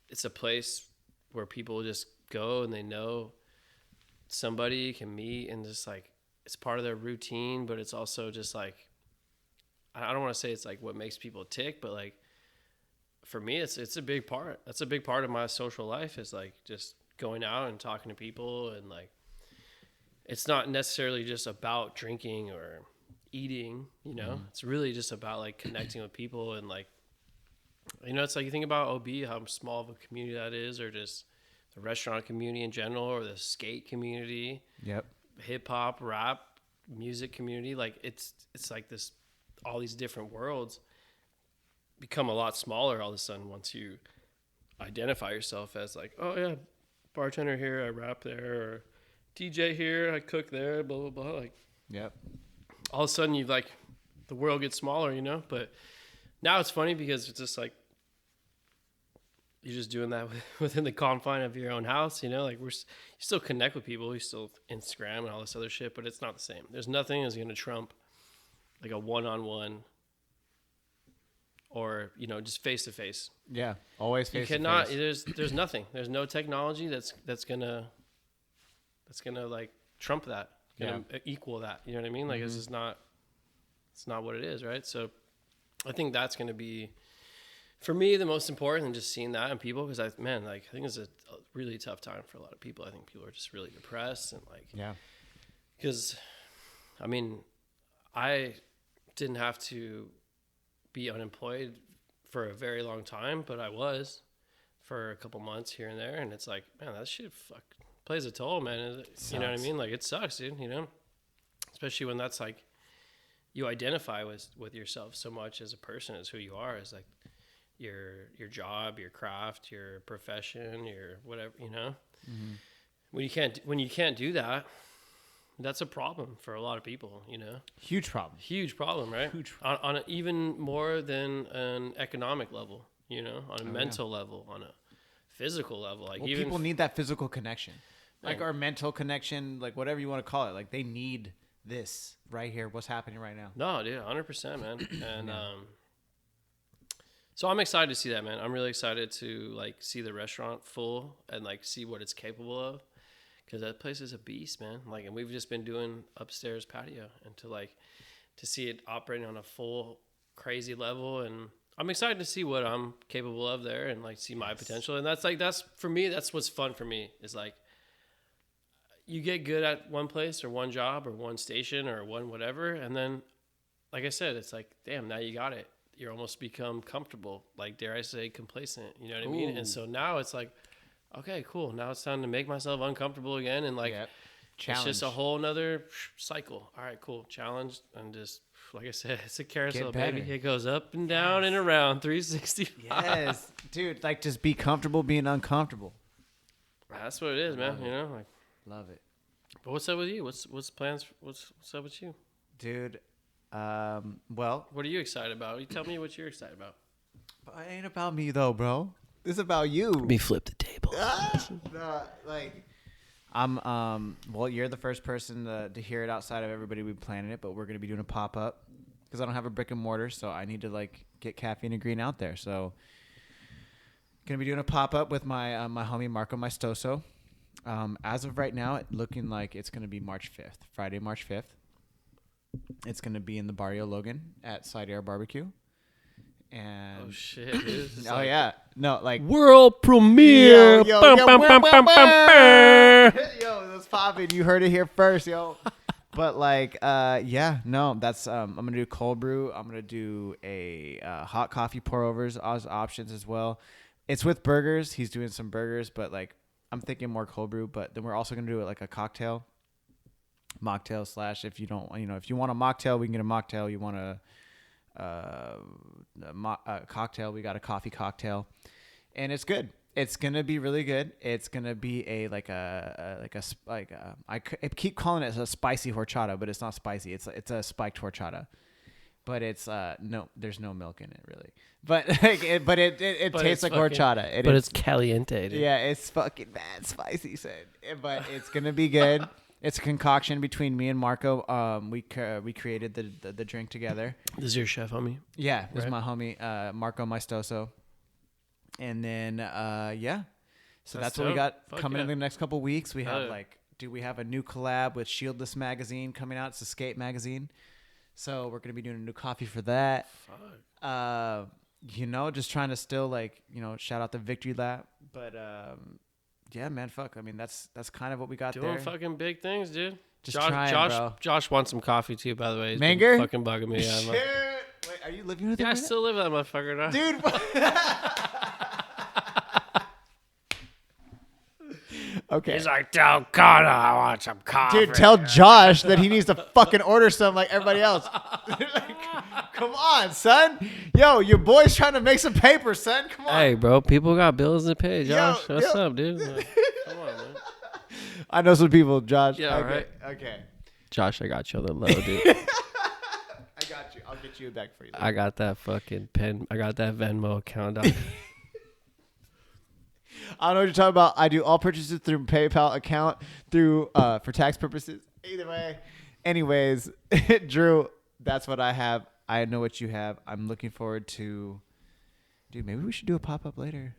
it's a place where people just go and they know somebody can meet and just like, it's part of their routine, but it's also just like, I don't want to say it's like what makes people tick, but like for me, it's a big part. That's a big part of my social life is like just going out and talking to people. And like, it's not necessarily just about drinking or eating, you know, it's really just about like connecting with people. And like, you know, it's like you think about OB, how small of a community that is, or just the restaurant community in general, or the skate community, hip hop, rap, music community. Like it's like this, all these different worlds become a lot smaller all of a sudden once you identify yourself as like, oh yeah, bartender here, I rap there, or DJ here, I cook there, blah blah blah. Like, all of a sudden you've like, the world gets smaller, you know. But now it's funny because it's just like you're just doing that within the confine of your own house, you know. Like you still connect with people, you still Instagram and all this other shit, but it's not the same. There's nothing that's going to trump like a one-on-one or, you know, just face to face. Yeah. Always face to face. You cannot, there's nothing. There's no technology that's gonna like trump that, equal that. You know what I mean? Like it's just not, it's not what it is. Right. So I think that's going to be, for me, the most important, and just seeing that in people, because I think it's a really tough time for a lot of people. I think people are just really depressed and like, because I mean, I didn't have to be unemployed for a very long time, but I was for a couple months here and there, and it's like, man, that shit plays a toll, man. You know what I mean? Like it sucks, dude. You know, especially when that's like you identify with yourself so much as a person, as who you are, as like your job, your craft, your profession, your whatever, you know. When you can't do that, that's a problem for a lot of people, you know. Huge problem, right? On a, even more than an economic level, you know, on a mental level, on a physical level. Like even people need that physical connection, like our mental connection, like whatever you want to call it. Like they need this right here. What's happening right now? No, dude, 100%, man. And so I'm excited to see that, man. I'm really excited to like see the restaurant full and like see what it's capable of, because that place is a beast, man. Like, and we've just been doing upstairs patio, and to see it operating on a full crazy level, and I'm excited to see what I'm capable of there and like see my potential. And that's for me, that's what's fun for me, is like you get good at one place or one job or one station or one whatever, and then like I said, it's like, damn, now you got it. You're almost become comfortable, like dare I say complacent, you know what I mean? And so now it's like, okay, cool, now it's time to make myself uncomfortable again, and like it's just a whole nother cycle. All right, cool, challenge, and just like I said, it's a carousel, baby. It goes up and down and around 365. Yes, dude, like just be comfortable being uncomfortable. That's what it is, man. You know, like love it. But what's up with you? What's plans? What's up with you, dude? Well, what are you excited about? You tell me what you're excited about. But it ain't about me though, bro. This is about you. Let me flip the table. Like, I'm well, you're the first person to hear it outside of everybody. We planning it, but we're gonna be doing a pop up because I don't have a brick and mortar, so I need to like get Caffeine and Green out there. So, gonna be doing a pop up with my my homie Marco Maestoso. As of right now, looking like it's gonna be March 5th, Friday, March 5th. It's gonna be in the Barrio Logan at Side Air Barbecue. And oh shit, dude. Oh like yeah, no, like world premiere. Yo, that's popping. You heard it here first, yo. But like, yeah, no, that's I'm gonna do cold brew. I'm gonna do a hot coffee pour overs as options as well. It's with burgers. He's doing some burgers, but like I'm thinking more cold brew. But then we're also gonna do it like a mocktail slash. If you don't, if you want a mocktail, we can get a mocktail. You want a cocktail, we got a coffee cocktail, and it's good. It's gonna be really good. It's gonna be I keep calling it a spicy horchata, but it's not spicy. It's a spiked horchata, but it's no, there's no milk in it really. But it tastes like horchata. It's caliente, dude. Yeah, it's fucking bad spicy, said. But it's gonna be good. It's a concoction between me and Marco. We created the drink together. This is your chef, homie? Yeah, this is my homie, Marco Maestoso. And then, yeah. So that's what we got coming in the next couple weeks. We have we have a new collab with Shieldless Magazine coming out. It's a skate magazine. So we're going to be doing a new coffee for that. Fuck. Just trying to still shout out the Victory Lap. But, yeah, man, fuck. I mean, that's kind of what we got doing there. Fucking big things, dude. Just trying, bro. Josh wants some coffee too, by the way. He's Manger? been fucking bugging me. Shit. Wait, are you living with him? Yeah, I still live with that motherfucker now. Dude. Okay. He's like, tell Connor I want some coffee. Dude, tell Josh that he needs to fucking order some like everybody else. Come on, son. Yo, your boy's trying to make some paper, son. Come on. Hey, bro, people got bills to pay, Josh. What's up, dude? Like, come on, man. I know some people, Josh. Yeah, okay. right. Okay. Josh, I got you on the low, dude. I got you. I'll get you a bag for you. I got that fucking pen. I got that Venmo account. I don't know what you're talking about. I do all purchases through PayPal account for tax purposes. Either way. Anyways, Drew, That's what I have. I know what you have. I'm looking forward to. Dude, maybe we should do a pop-up later.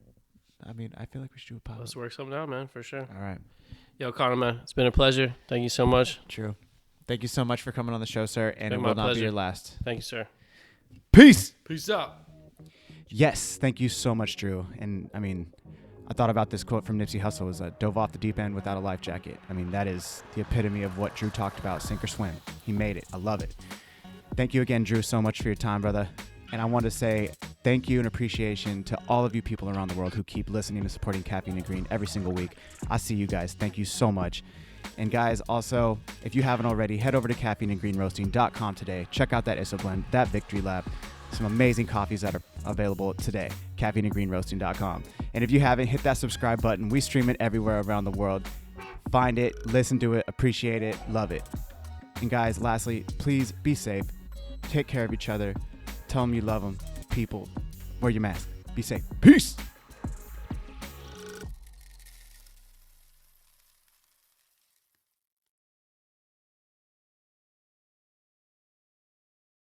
I mean, I feel like we should do a pop-up. Let's work something out, man, for sure. All right. Yo, Connor, man, it's been a pleasure. Thank you so much. True. Thank you so much for coming on the show, sir, and Been it my will not be pleasure. your last. Thank you, sir. Peace. Peace out. Yes, thank you so much, Drew. And I mean, I thought about this quote from Nipsey Hussle: "Was dove off the deep end without a life jacket." I mean, that is the epitome of what Drew talked about: sink or swim. He made it. I love it. Thank you again, Drew, so much for your time, brother. And I want to say thank you and appreciation to all of you people around the world who keep listening and supporting Caffeine and Green every single week. I see you guys. Thank you so much. And guys, also, if you haven't already, head over to caffeineandgreenroasting.com today. Check out that ISO blend, that Victory Lab, some amazing coffees that are available today. Caffeineandgreenroasting.com. And if you haven't, hit that subscribe button. We stream it everywhere around the world. Find it, listen to it, appreciate it, love it. And guys, lastly, please be safe. Take care of each other. Tell them you love them. People, wear your mask. Be safe. Peace.